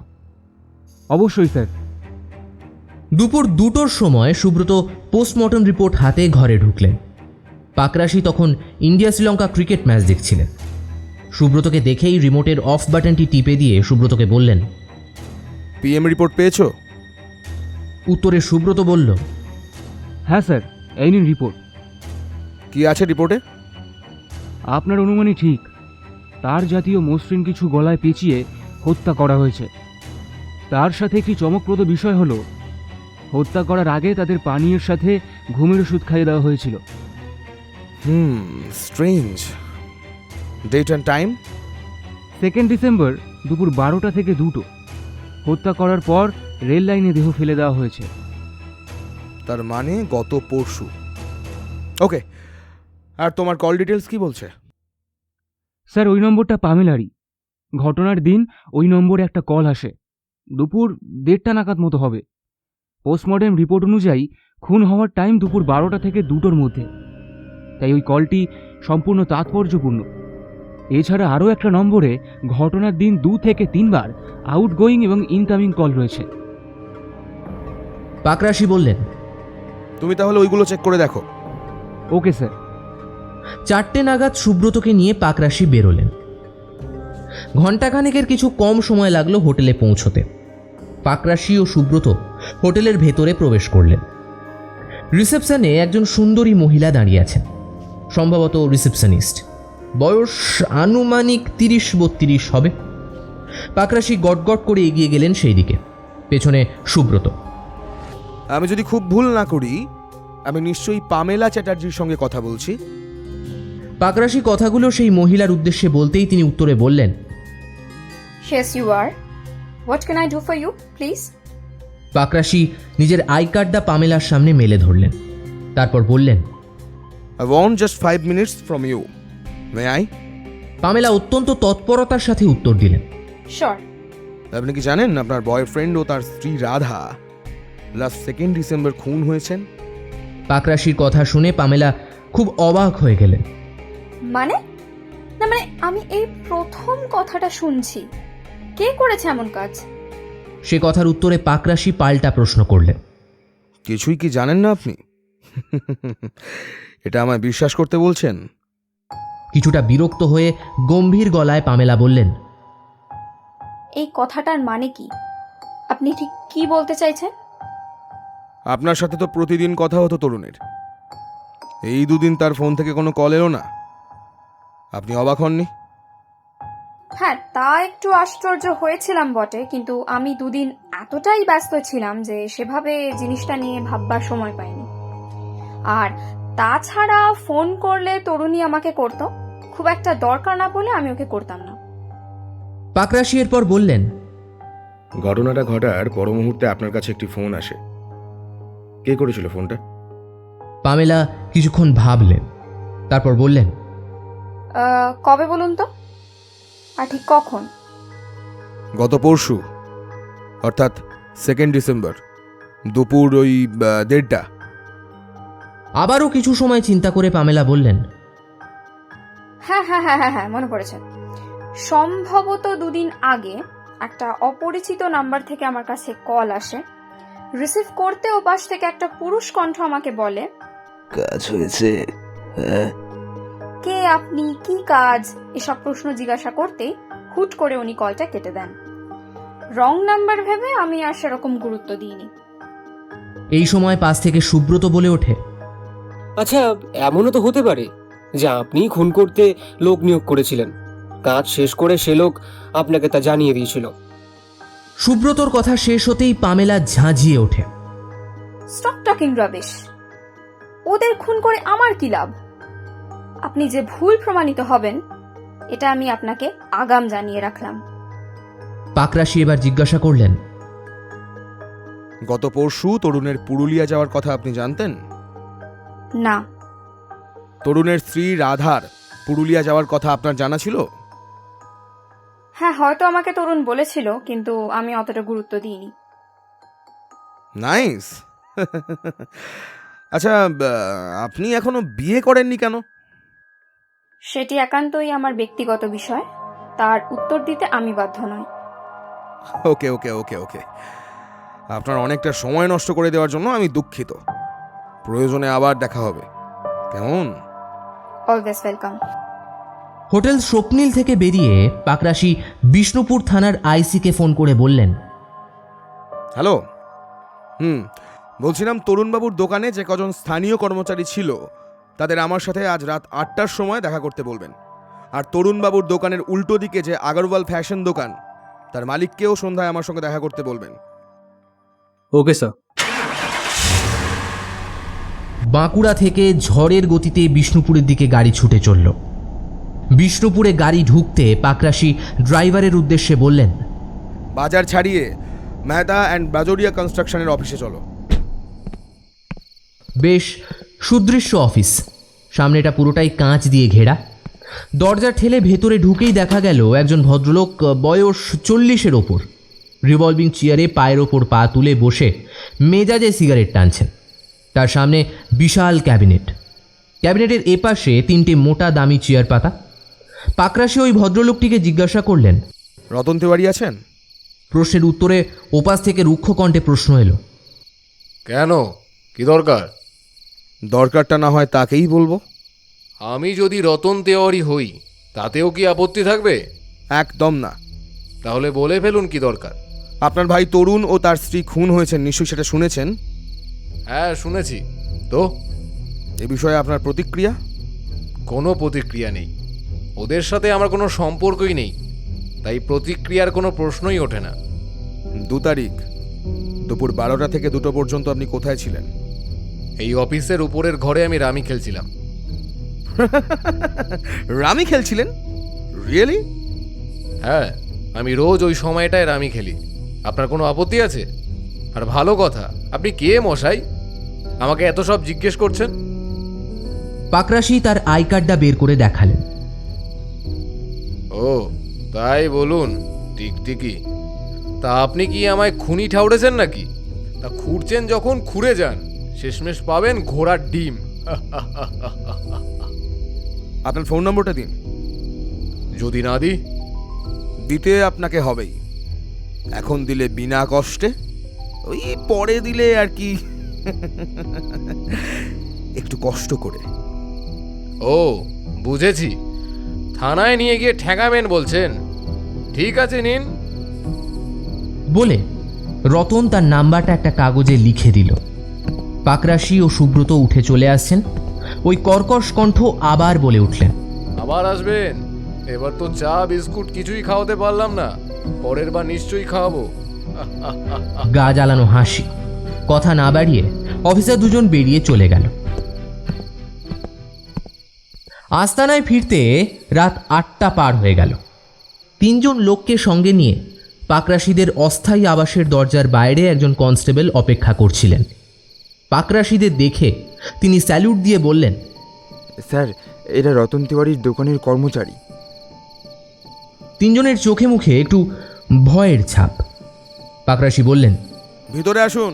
অবশ্যই স্যার। দুপুর 2টোর সময় সুব্রত পোস্টমর্টম রিপোর্ট হাতে ঘরে ঢুকলেন। পাকরাশি তখন ইন্ডিয়া শ্রীলঙ্কা ক্রিকেট ম্যাচ দেখছিলেন। সুব্রতকে দেখেই রিমোটের অফ বাটনটি টিপে দিয়ে সুব্রতকে বললেন, পিএম রিপোর্ট পেয়েছো? উত্তরে সুব্রত বলল, হ্যাঁ স্যার, এই নিন রিপোর্ট। কি আছে রিপোর্টে? আপনার অনুমানই ঠিক। তার জাতীয় মসৃণ কিছু গলায় পেঁচিয়ে হত্যা করা হয়েছে। তার সাথে একটি চমকপ্রদ বিষয় হলো, হত্যা করার আগে তাদের পানীয়ের সাথে ঘুমের ওষুধ খাইয়ে দেওয়া হয়েছিল। স্ট্রেঞ্জ। Date and time? 2 ডিসেম্বর দুপুর 12টা থেকে 2টো। হত্যা করার পর রেল লাইনে দেহ ফেলে দেওয়া হয়েছে। তার মানে গত পরশু। ওকে, আর তোমার কল ডিটেলস কি বলছে? স্যার ওই নম্বরটা পামেলারই। ঘটনার দিন ওই নম্বরে একটা কল আসে, দুপুর 1:30 নাগাদ মতো হবে। পোস্টমর্টেম রিপোর্ট অনুযায়ী খুন হওয়ার টাইম দুপুর 12টা থেকে 2টোর মধ্যে, তাই ওই কলটি সম্পূর্ণ তাৎপর্যপূর্ণ। এছাড়া আরও একটা নম্বরে ঘটনার দিন 2 থেকে 3 বার আউটগোয়িং এবং ইনকামিং কল রয়েছে। পাকরাশি বললেন, তুমি তাহলে ওইগুলো চেক করে দেখো। Okay sir. 4টে নাগাদ সুব্রতকে নিয়ে পাকরাশি বেরোলেন। ঘণ্টাখানেকের কিছু কম সময় লাগলো হোটেলে পৌঁছতে। পাকরাশি ও সুব্রত হোটেলের ভেতরে প্রবেশ করলেন। রিসেপশনে একজন সুন্দরী মহিলা দাঁড়িয়ে আছেন, সম্ভবত রিসেপশনিস্ট। বয়স আনুমানিক 30-32 হবে। পাকরাশি গটগট করে এগিয়ে গেলেন সেই দিকে, পেছনে সুব্রত। আমি যদি খুব ভুল না করি, আমি নিশ্চয়ই পামেলা চ্যাটার্জির সঙ্গে কথা বলছি। পাকরাশি কথাগুলো সেই মহিলার উদ্দেশ্যে বলতেই তিনি উত্তরে বললেন, Yes, you are. What can I do for you, please? Pakrashi নিজের আই কার্ডটা পামেলার সামনে মেলে ধরলেন, তারপর বললেন, I want just 5 minutes from you. May I? Pamela অত্যন্ত তৎপরতার সাথে উত্তর দিলেন, Sure. আপনি কি জানেন আপনার বয়ফ্রেন্ড ও তার স্ত্রী রাধা লাস্ট 2 ডিসেম্বর খুন হয়েছেন? পাকরাশির কথা শুনে পামেলা খুব অবাক হয়ে গেলেন। মানে? না মানে আমি এই প্রথম কথাটা শুনছি। কে করেছে এমন কাজ? সে কথার উত্তরে পাকরাশি পাল্টা প্রশ্ন করলেন, কিছুই কি জানেন না আপনি? এটা আমায় বিশ্বাস করতে বলছেন? কিছুটা বিরক্ত হয়ে গম্ভীর গলায় পামেলা বললেন, এই কথাটার মানে কি? আপনি ঠিক কি বলতে চাইছেন? আপনার সাথে তো প্রতিদিন কথা হতো তরুণের। এই 2 দিন তার ফোন থেকে কোনো কল এলো না। আপনি অবাক হননি? হ্যাঁ, তা একটু আশ্চর্য হয়েছিলাম বটে, কিন্তু আমি 2 দিন এতটাই ব্যস্ত ছিলাম যে সেভাবে জিনিসটা নিয়ে ভাববার সময় পাইনি। আর তাছাড়া ফোন করলে তরুণী আমাকে করতো, খুব একটা দরকার না পড়লে আমি ওকে করতাম না। পাকরাশি এরপর বললেন, ঘটনাটা ঘটার পর মুহূর্তে আপনার কাছে একটি ফোন আসে। কে করেছিল ফোনটা? পামেলা কিছুক্ষণ ভাবলেন, তারপর বললেন, কবে বলুন তো, আর ঠিক কখন? গত পরশু, অর্থাৎ 2 ডিসেম্বর দুপুর ওই 1:30টা। আবারও কিছু সময় চিন্তা করে পামেলা বললেন, হ্যাঁ হ্যাঁ হ্যাঁ হ্যাঁ হ্যাঁ মনে পড়েছে। সম্ভবত 2 দিন আগে একটা অপরিচিত নাম্বার থেকে আমার কাছে কল আসে। রিসিভ করতে ও পাশ থেকে একটা পুরুষ কণ্ঠ আমাকে বলে, কাজ হয়েছে? হ্যাঁ। কে আপনি, কি কাজ, এসব প্রশ্ন জিজ্ঞাসা করতেই হুট করে উনি কলটা কেটে দেন। রং নাম্বার ভেবে আমি আর সেরকম গুরুত্ব দিইনি। এই সময় পাশ থেকে সুব্রত বলে ওঠে, আচ্ছা, এমনও তো হতে পারে যে আপনি খুন করতে লোক নিয়োগ করেছিলেন, কাজ শেষ করে সে লোক আপনাকে তা জানিয়ে দিয়েছিল। সুব্রতর কথা শেষ হতেই পামেলা ঝাঁঝিয়ে ওঠে, স্টপ টকিং রাবিশ। ওদের খুন করে আমার কি লাভ? আপনি যে ভুল প্রমাণিত হবেন এটা আমি আপনাকে আগাম জানিয়ে রাখলাম। পাকরাশি এবার জিজ্ঞাসা করলেন, গত পরশু তরুণের পুরুলিয়া যাওয়ার কথা আপনি জানতেন? না। তরুণের স্ত্রী রাধার পুরুলিয়া যাওয়ার কথা আপনার জানা ছিল? হ্যাঁ, হয়তো আমাকে তরুণ বলেছিল, কিন্তু আমি অতটা গুরুত্ব দিইনি। নাইস। আচ্ছা, আপনি এখনো বিয়ে করেননি কেন? সেটি একান্তই আমার ব্যক্তিগত বিষয়, তার উত্তর দিতে আমি বাধ্য নই। ওকে ওকে ওকে ওকে আপনার অনেকটা সময় নষ্ট করে দেওয়ার জন্য আমি দুঃখিত। প্রয়োজনে আবার দেখা হবে, কেমন? Always welcome. হোটেল স্বপ্নিল থেকে বেরিয়ে পাকরাশি বিষ্ণুপুর থানার আইসিকে ফোন করে বললেন, হ্যালো, বলছিলাম তরুণবাবুর দোকানে যে কজন স্থানীয় কর্মচারী ছিল তাদের আমার সাথে আজ রাত 8টার সময় দেখা করতে বলবেন। আর তরুণবাবুর দোকানের উল্টো দিকে যে আগরওয়াল ফ্যাশন দোকান, তার মালিককেও সন্ধ্যায় আমার সঙ্গে দেখা করতে বলবেন। Okay sir. বাঁকুড়া থেকে ঝড়ের গতিতে বিষ্ণুপুরের দিকে গাড়ি ছুটে চলল। বিষ্ণুপুরে গাড়ি ঢুকতে পাকরাশি ড্রাইভারের উদ্দেশ্যে বললেন, বাজার ছাড়িয়ে মেহতা অ্যান্ড বাজোরিয়া কনস্ট্রাকশনের অফিসে চলো। বেশ সুদৃশ্য অফিস, সামনেটা পুরোটাই কাঁচ দিয়ে ঘেরা। দরজা ঠেলে ভেতরে ঢুকেই দেখা গেল একজন ভদ্রলোক, বয়স 40-এর ওপর, রিভলভিং চেয়ারে পায়ের ওপর পা তুলে বসে মেজাজে সিগারেট টানছেন। তার সামনে বিশাল ক্যাবিনেট, ক্যাবিনেটের এপাশে 3টে মোটা দামি চেয়ার পাতা। পাকরাশি ওই ভদ্রলোকটিকে জিজ্ঞাসা করলেন। রতন তিওয়ারি আছেন? প্রশ্নের উত্তরে ওপাশ থেকে রুক্ষ কণ্ঠে প্রশ্ন এলো। কেন, কি দরকার? দরকারটা না হয় তাকেই বলবো। আমি যদি রতন তেওয়ারি হই তাতেও কি আপত্তি থাকবে? একদম না। তাহলে বলে ফেলুন কি দরকার। আপনার ভাই তরুণ ও তার স্ত্রী খুন হয়েছেন, নিশ্চয়ই সেটা শুনেছেন? হ্যাঁ শুনেছি। তো এ বিষয়ে আপনার প্রতিক্রিয়া? কোনো প্রতিক্রিয়া নেই, ওদের সাথে আমার কোনো সম্পর্কই নেই, তাই প্রতিক্রিয়ার কোনো প্রশ্নই ওঠে না। 2 তারিখ দুপুর 12টা থেকে 2টো পর্যন্ত আপনি কোথায় ছিলেন? এই অফিসের উপরের ঘরে আমি রামি খেলছিলাম। রামি খেলছিলেন? রিয়েলি? হ্যাঁ, আমি রোজ ওই সময়টায় রামি খেলি। আপনার কোনো আপত্তি আছে? আর ভালো কথা, আপনি কে মশাই, আমাকে এত সব জিজ্ঞেস করছেন? পাকরাশি তার আই কার্ডটা বের করে দেখালেন। ও তাই বলুন, টিকটিকি। তা আপনি কি আমায় খুনি ঠাউরেছেন নাকি? তা খুঁড়ছেন যখন খুঁড়ে যান, শেষমেশ পাবেন ঘোড়ার ডিম। আপনার ফোন নম্বরটা দিন। যদি না দিই? দিতে আপনাকে হবেই। এখন দিলে বিনা কষ্টে, ওই পরে দিলে আর কি একটু কষ্ট করে। ও বুঝেছি, থানায় নিয়ে গিয়ে ঠেকাবেন বলছেন। ঠিক আছে, নিন। বলে রতন তার নাম্বারটা একটা কাগজে লিখে দিল। পাকরাশি ও সুব্রত উঠে চলে আসছেন। ওই কর্কশ কণ্ঠ আবার বলে উঠলেন। আবার আসবেন? এবার তো চা বিস্কুট কিছুই খাওয়াতে পারলাম না, পরের বার নিশ্চয়ই খাওয়াবো। গা জ্বালানো হাসি। কথা না বাড়িয়ে অফিসার দুজন বেরিয়ে চলে গেল। আস্তানায় ফিরতে রাত 8টা পার হয়ে গেল। 3 জন লোককে সঙ্গে নিয়ে পাকরাশিদের অস্থায়ী আবাসের দরজার বাইরে একজন কনস্টেবল অপেক্ষা করছিলেন। পাকরাশিদের দেখে তিনি স্যালুট দিয়ে বললেন, স্যার, এরা রতন তিওয়ারির দোকানের কর্মচারী। 3 জনের চোখে মুখে একটু ভয়ের ছাপ। পাকরাশি বললেন, ভিতরে আসুন।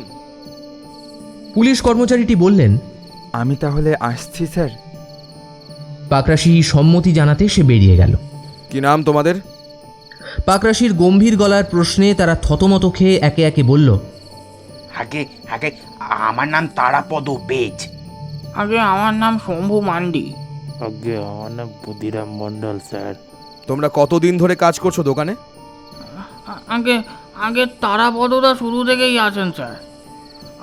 পুলিশ কর্মচারীটি বললেন, আমি তাহলে আসছি স্যার। পাকরাশি সম্মতি জানাতে সে বেরিয়ে গেল। কি নাম তোমাদের? পাকরাশির গম্ভীর গলার প্রশ্নে তারা থতমত খেয়ে একে একে বলল, আগে আগে আমার নাম তারাপদ বেজ। আগে আমার নাম শম্ভু মান্ডি। আগে আমার নাম বুদ্ধিরাম মণ্ডল স্যার। তোমরা কতদিন ধরে কাজ করছো দোকানে? আগে আগে তারাপদরা শুরু থেকেই আছেন স্যার।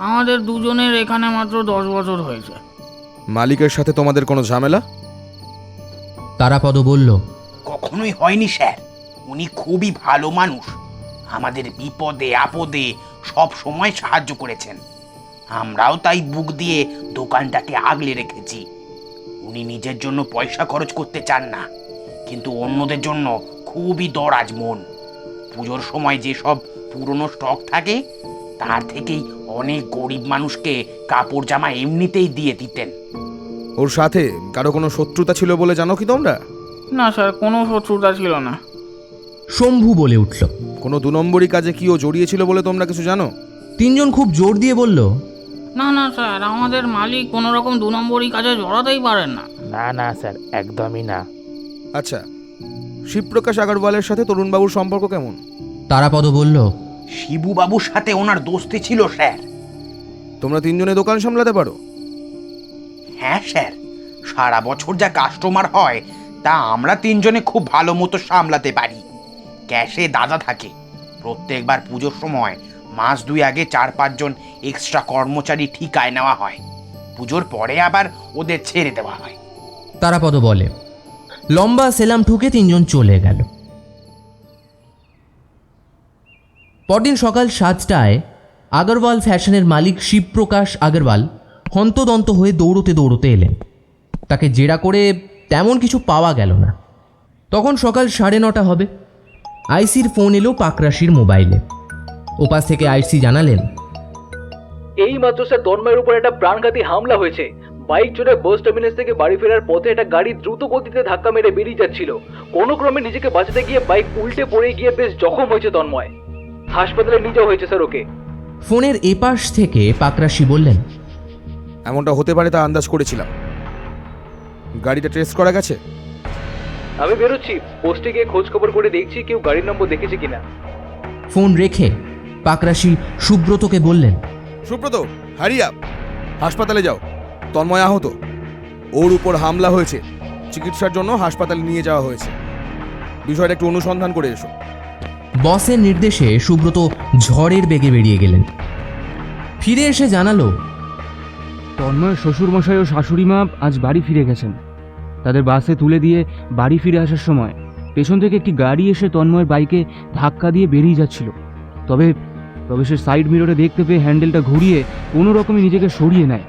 আমাদের দুজনের এখানে মাত্র 10 বছর হয়েছে। মালিকের সাথে তোমাদের কোনো ঝামেলা? তারাপদ বলল, কখনোই হয়নি স্যার, উনি খুবই ভালো মানুষ, আমাদের বিপদে আপদে সব সময় সাহায্য করেছেন। আমরাও তাই বুক দিয়ে দোকানটাকে আগলে রেখেছি। উনি নিজের জন্য পয়সা খরচ করতে চান না, কিন্তু অন্যদের জন্য খুবই দরাজ মন। পুজোর সময় যেসব পুরনো স্টক থাকে তার থেকেই অনেক গরিব মানুষকে কাপড় জামা এমনিতেই দিয়ে দিতেন। ওর সাথে কারো কোনো শত্রুতা ছিল বলে জানো কি তোমরা? না স্যার, কোনো শত্রুতা ছিল না। শম্ভু বলে উঠল। কোনো 2 নম্বরী কাজে কি ও জড়িয়েছিল বলে তোমরা কিছু জানো? 3 জন খুব জোর দিয়ে বলল, না না স্যার, আমাদের মালিক কোনো রকম 2 নম্বরই কাজে জড়াতেই পারেন না। না না স্যার, একদমই না। আচ্ছা, শিবপ্রকাশ আগরওয়ালের সাথে তরুণবাবুর সম্পর্ক কেমন? তারাপদ বলল, শিবুবাবুর সাথে ওনার দোস্তি ছিল স্যার। তোমরা 3 জনে দোকান সামলাতে পারো? হ্যাঁ স্যার, সারা বছর যা কাস্টমার হয় তা আমরা 3 জনে খুব ভালো মতো সামলাতে পারি। ক্যাশে দাদা থাকে। প্রত্যেকবার পুজোর সময় মাস 2 আগে 4-5 জন এক্সট্রা কর্মচারী ঠিকায় নেওয়া হয়। পুজোর পরে আবার ওদের ছেড়ে দেওয়া হয়। তারাপদ বলে। লম্বা সেলাম ঠুকে 3 জন চলে গেল। পরদিন সকাল 7টায় আগরওয়াল ফ্যাশনের মালিক শিবপ্রকাশ আগরওয়াল হন্তদন্ত হয়ে দৌড়তে দৌড়তে এলেন। তাকে জেরা করে তেমন কিছু পাওয়া গেল না। তখন সকাল 9:30 হবে। আইসির ফোন এলো পাকরাশির মোবাইলে। ওপাশ থেকে আইসি জানালেন, এই মাত্র স্যার তন্ময়ের উপর একটা প্রাণঘাতী হামলা হয়েছে। বাইক চড়ে বাস টার্মিনাস থেকে বাড়ি ফেরার পথে একটা গাড়ি দ্রুত গতিতে ধাক্কা মেরে বেরিয়ে যাচ্ছিল। কোনো ক্রমে নিজেকে বাঁচাতে গিয়ে বাইক উল্টে পড়ে গিয়ে বেশ জখম হয়েছে তন্ময়। হাসপাতালে নিয়ে যাওয়া হয়েছে স্যার ওকে। ফোনের এপাশ থেকে পাকরাশি বললেন, এমনটা হতে পারে তা আন্দাজ করেছিলাম। গাড়িটা ট্রেস করা গেছে? আমি বেরোচ্ছি, পোস্টে গিয়ে খোঁজ খবর করে দেখছি কেউ গাড়ির নম্বর দেখেছে কিনা। ফোন রেখে পাকরাশি সুব্রতকে বললেন, সুব্রত, হারিয়া হাসপাতালে যাও। তন্ময় আহত, ওর উপর হামলা হয়েছে, চিকিৎসার জন্য হাসপাতালে নিয়ে যাওয়া হয়েছে। বিষয়টা একটু অনুসন্ধান করে এসো। বসের নির্দেশে সুব্রত ঝড়ের বেগে বেরিয়ে গেলেন। ফিরে এসে জানালো, তন্ময়ের শ্বশুরমশাই ও শাশুড়িমা আজ বাড়ি ফিরে গেছেন। তাদের বাসে তুলে দিয়ে বাড়ি ফিরে আসার সময় পেছন থেকে একটি গাড়ি এসে তন্ময়ের বাইকে ধাক্কা দিয়ে বেরিয়ে যাচ্ছিল। তবে সে সাইড মিররে দেখতে পেয়ে হ্যান্ডেলটা ঘুরিয়ে কোনো রকমে নিজেকে সরিয়ে নেয়,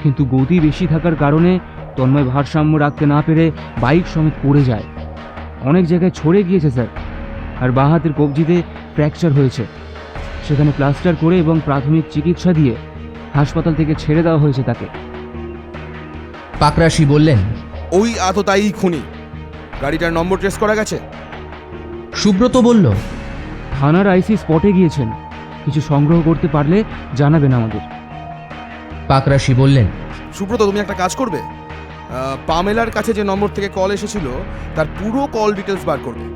কিন্তু গতি বেশি থাকার কারণে তন্ময় ভারসাম্য রাখতে না পেরে বাইক সমেত পড়ে যায়। অনেক জায়গায় ছড়ে গিয়েছে স্যার, আর বাঁ হাতের কবজিতে ফ্র্যাকচার হয়েছে। সেখানে প্লাস্টার করে এবং প্রাথমিক চিকিৎসা দিয়ে হাসপাতাল থেকে ছেড়ে দেওয়া হয়েছে তাকে। পাকরাশি বললেন, ওই আততায়ী খুনি। গাড়িটার নম্বর ট্রেস করা গেছে? সুব্রত বলল, থানার আইসি স্পটে গিয়েছেন, কিছু সংগ্রহ করতে পারলে জানাবেন আমাদের। পাকরাশি বললেন, সুব্রত, তুমি একটা কাজ করবে, পামেলার কাছে যে নম্বর থেকে কল এসেছিল তার পুরো কল ডিটেলস বার করবে,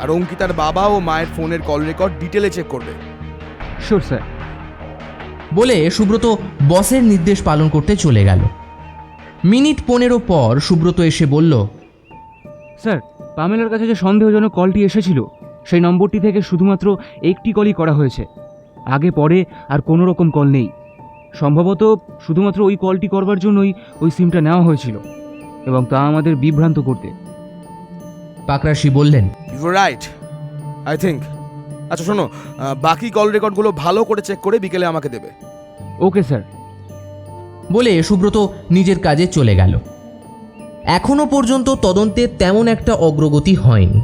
আর অঙ্কিতার বাবা ও মায়ের ফোনের কল রেকর্ড ডিটেলে চেক করবে। Sure sir. বলে সুব্রত বসের নির্দেশ পালন করতে চলে গেল। মিনিট 15 পর সুব্রত এসে বলল, স্যার, পামেলার কাছে যে সন্দেহজনক কলটি এসেছিল সেই নম্বরটি থেকে শুধুমাত্র একটি কলই করা হয়েছে। আগে পরে আর কোনো রকম কল নেই। সম্ভবত শুধুমাত্র ওই কলটি করবার জন্যই ওই সিমটা নেওয়া হয়েছিল, এবং তা আমাদের বিভ্রান্ত করতে। পাকরাশি বললেন, ইউ রাইট, আই থিঙ্ক। আচ্ছা শোনো, বাকি কল রেকর্ডগুলো ভালো করে চেক করে বিকেলে আমাকে দেবে। Okay sir. বলে সুব্রত নিজের কাজে চলে গেল। এখনো পর্যন্ত তদন্তে তেমন একটা অগ্রগতি হয়নি।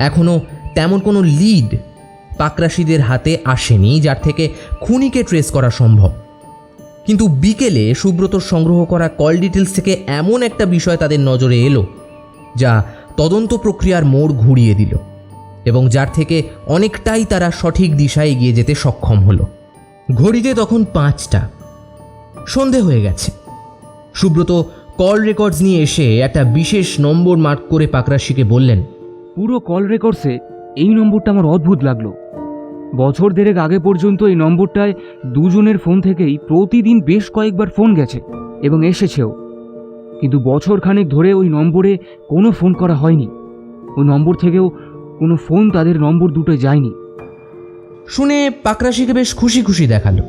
এখনো তেমন কোনো লিড পাকরাশিদের হাতে আসেনি যার থেকে খুনিকে ট্রেস করা সম্ভব। কিন্তু বিকেলে সুব্রতর সংগ্রহ করা কল ডিটেলস থেকে এমন একটা বিষয় তাদের নজরে এলো যা তদন্ত প্রক্রিয়ার মোড় ঘুরিয়ে দিল, এবং যার থেকে অনেকটাই তারা সঠিক দিশায় এগিয়ে যেতে সক্ষম হলো। ঘড়িতে তখন 5টা, সন্ধে হয়ে গেছে। সুব্রত কল রেকর্ডস নিয়ে এসে একটা বিশেষ নম্বর মার্ক করে পাকরাশিকে বললেন, পুরো কল রেকর্ডসে এই নম্বরটা আমার অদ্ভুত লাগলো। বছর দেড়েক আগে পর্যন্ত এই নম্বরটায় দুজনের ফোন থেকেই প্রতিদিন বেশ কয়েকবার ফোন গেছে এবং এসেছেও, কিন্তু বছর খানেক ধরে ওই নম্বরে কোনো ফোন করা হয়নি। ওই নম্বর থেকেও কোনো ফোন তাদের নম্বর দুটোয় যায়নি। শুনে পাকরাশিকে বেশ খুশি খুশি দেখালো।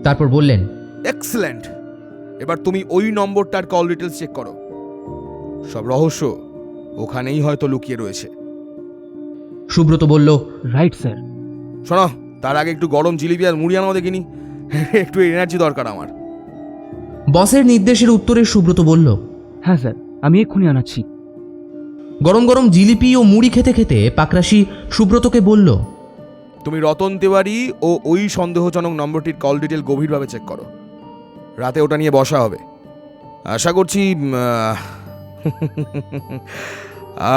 তারপর বললেন, এক্সেলেন্ট, এবার তুমি ওই নম্বরটার কল ডিটেলস চেক করো। সব রহস্য ওখানেই হয়তো লুকিয়ে রয়েছে। সুব্রত বলল, রাইট স্যার। শোনো, তার আগে একটু গরম জিলিপি আর মুড়ি আনাও দেখিনি, একটু এনার্জি দরকার আমার। বসের নির্দেশের উত্তরে সুব্রত বলল, হ্যাঁ স্যার, আমি এক্ষুনি আনাচ্ছি। গরম গরম জিলিপি ও মুড়ি খেতে খেতে পাকরাশি সুব্রতকে বলল, তুমি রতন তিওয়ারি ও ওই সন্দেহজনক নম্বরটির কল ডিটেল গভীরভাবে চেক করো। রাতে ওটা নিয়ে বসা হবে। আশা করছি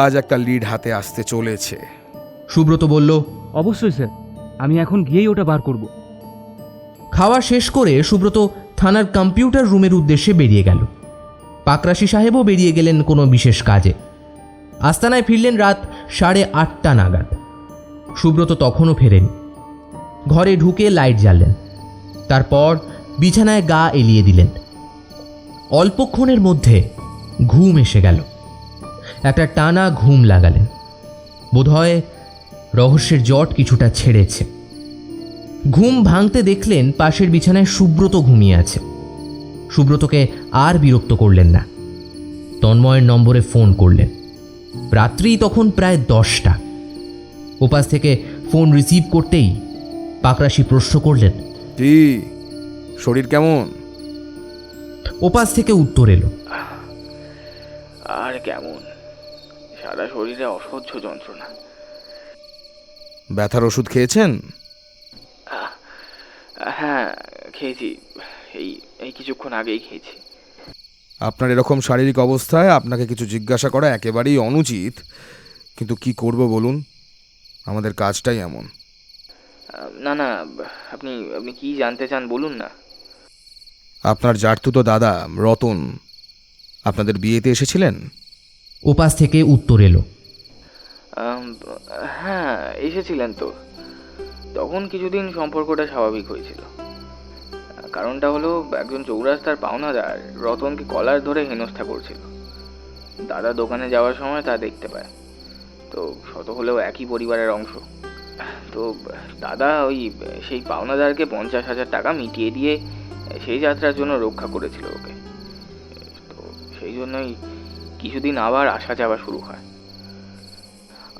আজ একটা লিড হাতে আসতে চলেছে। সুব্রত বলল, অবশ্যই স্যার, আমি এখন গিয়েই ওটা বার করব। খাওয়া শেষ করে সুব্রত থানার কম্পিউটার রুমের উদ্দেশ্যে বেরিয়ে গেল। পাকরাশি সাহেবও বেরিয়ে গেলেন কোনো বিশেষ কাজে। আস্তানায় ফিরলেন রাত 8:30 নাগাদ। সুব্রত তখনও ফেরেনি। ঘরে ঢুকে লাইট জ্বাললেন, তারপর বিছানায় গা এলিয়ে দিলেন। অল্পক্ষণের মধ্যে ঘুম এসে গেল। একটা টানা ঘুম লাগালেন। বোধহয় রহস্যের জট কিছুটা ছেড়েছে। ঘুম ভাঙতে দেখলেন পাশের বিছানায় সুব্রত ঘুমিয়ে আছে। সুব্রতকে আর বিরক্ত করলেন না, তন্ময়ের নম্বরে ফোন করলেন। রাত্রি তখন প্রায় 10টা। ওপাশ থেকে ফোন রিসিভ করতেই পাকরাশি প্রশ্ন করলেন, কি শরীর কেমন? ওপাশ থেকে উত্তর এলো, আর কেমন, সারা শরীরে অসহ্য যন্ত্রণা। ব্যথার ওষুধ খেয়েছেন? হ্যাঁ খেয়েছি, এই কিছুক্ষণ আগেই খেয়েছি। আপনার এরকম শারীরিক অবস্থায় আপনাকে কিছু জিজ্ঞাসা করা একেবারেই অনুচিত, কিন্তু কি করব বলুন, আমাদের কাজটাই এমন। না না, আপনি আপনি কি জানতে চান বলুন না। আপনার জারতুতো দাদা রতন আপনাদের বিয়েতে এসেছিলেন? ওপাশ থেকে উত্তর এলো। হ্যাঁ, এসেছিলেন তো। তখন কিছুদিন সম্পর্কটা স্বাভাবিক হয়েছিল। কারণটা হলো, একজন চৌরাস্তার পাওনাদার রতনকে কলার ধরে হেনস্থা করছিল। দাদা দোকানে যাওয়ার সময় তা দেখতে পায়। তো শত হলেও একই পরিবারের অংশ। তো দাদা সেই পাওনাদারকে 50,000 টাকা মিটিয়ে দিয়ে সেই যাত্রার জন্য রক্ষা করেছিল ওকে। তো সেই জন্যই কিছুদিন আবার আসা যাওয়া শুরু হয়।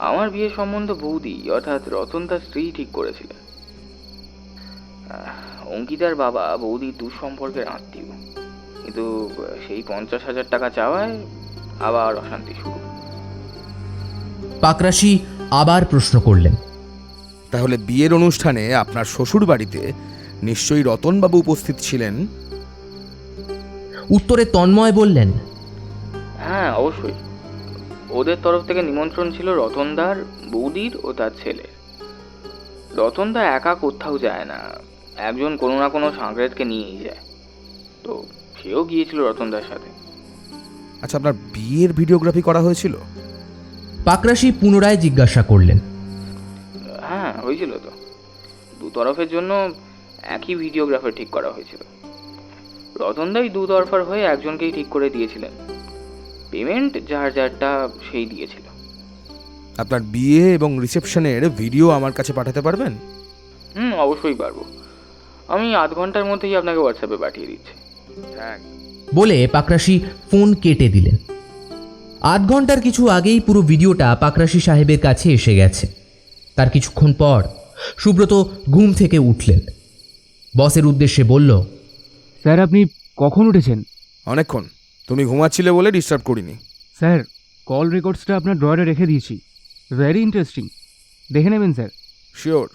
আমার বিয়ের সম্বন্ধ বৌদি অর্থাৎ রতন তার স্ত্রী ঠিক করেছিলেন। অঙ্কিতার বাবা বৌদির দুঃসম্পর্কের আত্মীয়, কিন্তু সেই 50,000 টাকা চাওয়ায় আবার অশান্তি শুরু। পাকরাশি আবার প্রশ্ন করলেন, তাহলে বিয়ের অনুষ্ঠানে আপনার শ্বশুর বাড়িতে নিশ্চয়ই রতনবাবু উপস্থিত ছিলেন? উত্তরে তন্ময় বললেন, হ্যাঁ, অবশ্যই। ওদের তরফ থেকে নিমন্ত্রণ ছিল রতনদার, বৌদির ও তার ছেলে। রতনদা একা কোথাও যায় না, একজন কোনো না কোনো সাংরেদকে নিয়েই যায়। তো সেও গিয়েছিল রতনদার সাথে। আচ্ছা, আপনার বিয়ের ভিডিওগ্রাফি করা হয়েছিল? পাকরাশি পুনরায় জিজ্ঞাসা করলেন। হ্যাঁ, হয়েছিল তো। দু তরফের জন্য একই ভিডিওগ্রাফার ঠিক করা হয়েছিল। রতনদাই দু তরফার হয়ে একজনকেই ঠিক করে দিয়েছিলেন। পেমেন্ট যার যারটা সেই দিয়েছিল। আপনার বিয়ে এবং রিসেপশনের ভিডিও আমার কাছে পাঠাতে পারবেন? অবশ্যই পারবো। আমি আধ ঘন্টার মধ্যেই আপনাকে হোয়াটসঅ্যাপে পাঠিয়ে দিচ্ছি। হ্যাঁ। বলে পাকরাশি ফোন কেটে দিলেন। আধ ঘন্টার কিছু আগেই পুরো ভিডিওটা পাকরাশি সাহেবের কাছে এসে গেছে। তার কিছুক্ষণ পর সুব্রত ঘুম থেকে উঠলেন। বসের উদ্দেশ্যে বলল, স্যার আপনি কখন উঠেছেন? অনেকক্ষণ। তুমি ঘুমাচ্ছিলে বলে ডিস্টার্ব করিনি। স্যার, কল রেকর্ডসটা আপনার ড্রয়ারে রেখে দিয়েছি। ভেরি ইন্টারেস্টিং, দেখে নেবেন স্যার। শিওর,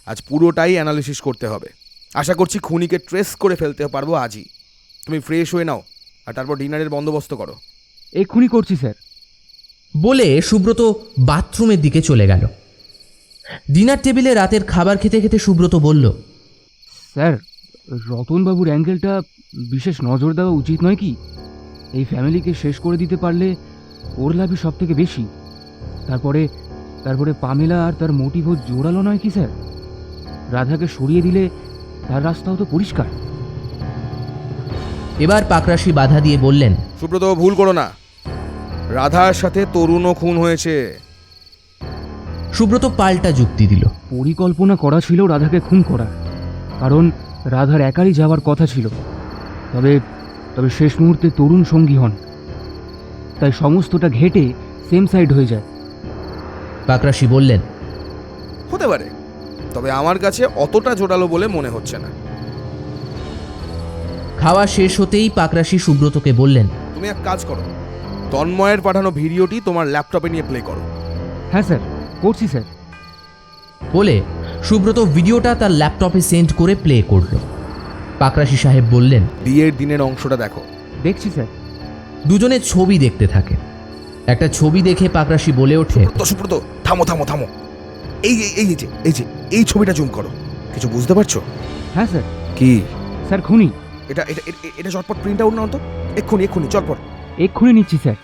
আজ পুরোটাই অ্যানালিসিস করতে হবে। আশা করছি খুনিকে ট্রেস করে ফেলতে পারবো আজই। তুমি ফ্রেশ হয়ে নাও আর তারপর ডিনারের বন্দোবস্ত করো। এক্ষুনি করছি স্যার। বলে সুব্রত বাথরুমের দিকে চলে গেল। ডিনার টেবিলে রাতের খাবার খেতে খেতে সুব্রত বলল, স্যার, রতনবাবুর অ্যাঙ্গেলটা বিশেষ নজর দেওয়া উচিত নয় কি? এই ফ্যামিলিকে শেষ করে দিতে পারলে ওর লাভই সব থেকে বেশি। তারপরে পামেলা আর তার মোটিভও জোরালো নয় কি স্যার? রাধাকে সরিয়ে দিলে তার রাস্তাও তো পরিষ্কার। এবার পাকরাশি বাধা দিয়ে বললেন, সুব্রত, ভুল করো না। রাধার সাথে তরুণও খুন হয়েছে। সুব্রত পাল্টা যুক্তি দিল, পরিকল্পনা করা ছিল রাধাকে খুন করা, কারণ রাধার একারই যাওয়ার কথা ছিল। তবে শেষ মুহূর্তে তরুণ সঙ্গী হন, তাই সমস্তটা ঘেটে সেম সাইড হয়ে যায়। পাকরাশি বললেন, হতে পারে, তবে আমার কাছে অতটা জোরালো বলে মনে হচ্ছে না। খাওয়া শেষ হতেই পাকরাশি সুব্রতকে বললেন, তুমি এক কাজ করো, তন্ময়ের পাঠানো ভিডিওটি তোমার ল্যাপটপে নিয়ে প্লে করো। হ্যাঁ স্যার, করছি স্যার। বলে সুব্রত ভিডিওটা তার ল্যাপটপে সেন্ড করে প্লে করল। পাকরাশি সাহেব বললেন, বিয়ের দিনের অংশটা দেখো। দেখছি স্যার। দুজনে ছবি দেখতে থাকে। একটা ছবি দেখে পাকরাশি বলে ওঠে, সুব্রত, থামো থামো থামো, এই ছবিটা জুম করো। কিছু বুঝতে পারছো? হ্যাঁ স্যার। কি? স্যার, খুনি। এটা চটপট প্রিন্ট আউট নাও তো, এক্ষুনি চটপট। এক্ষুনি নিচ্ছি স্যার।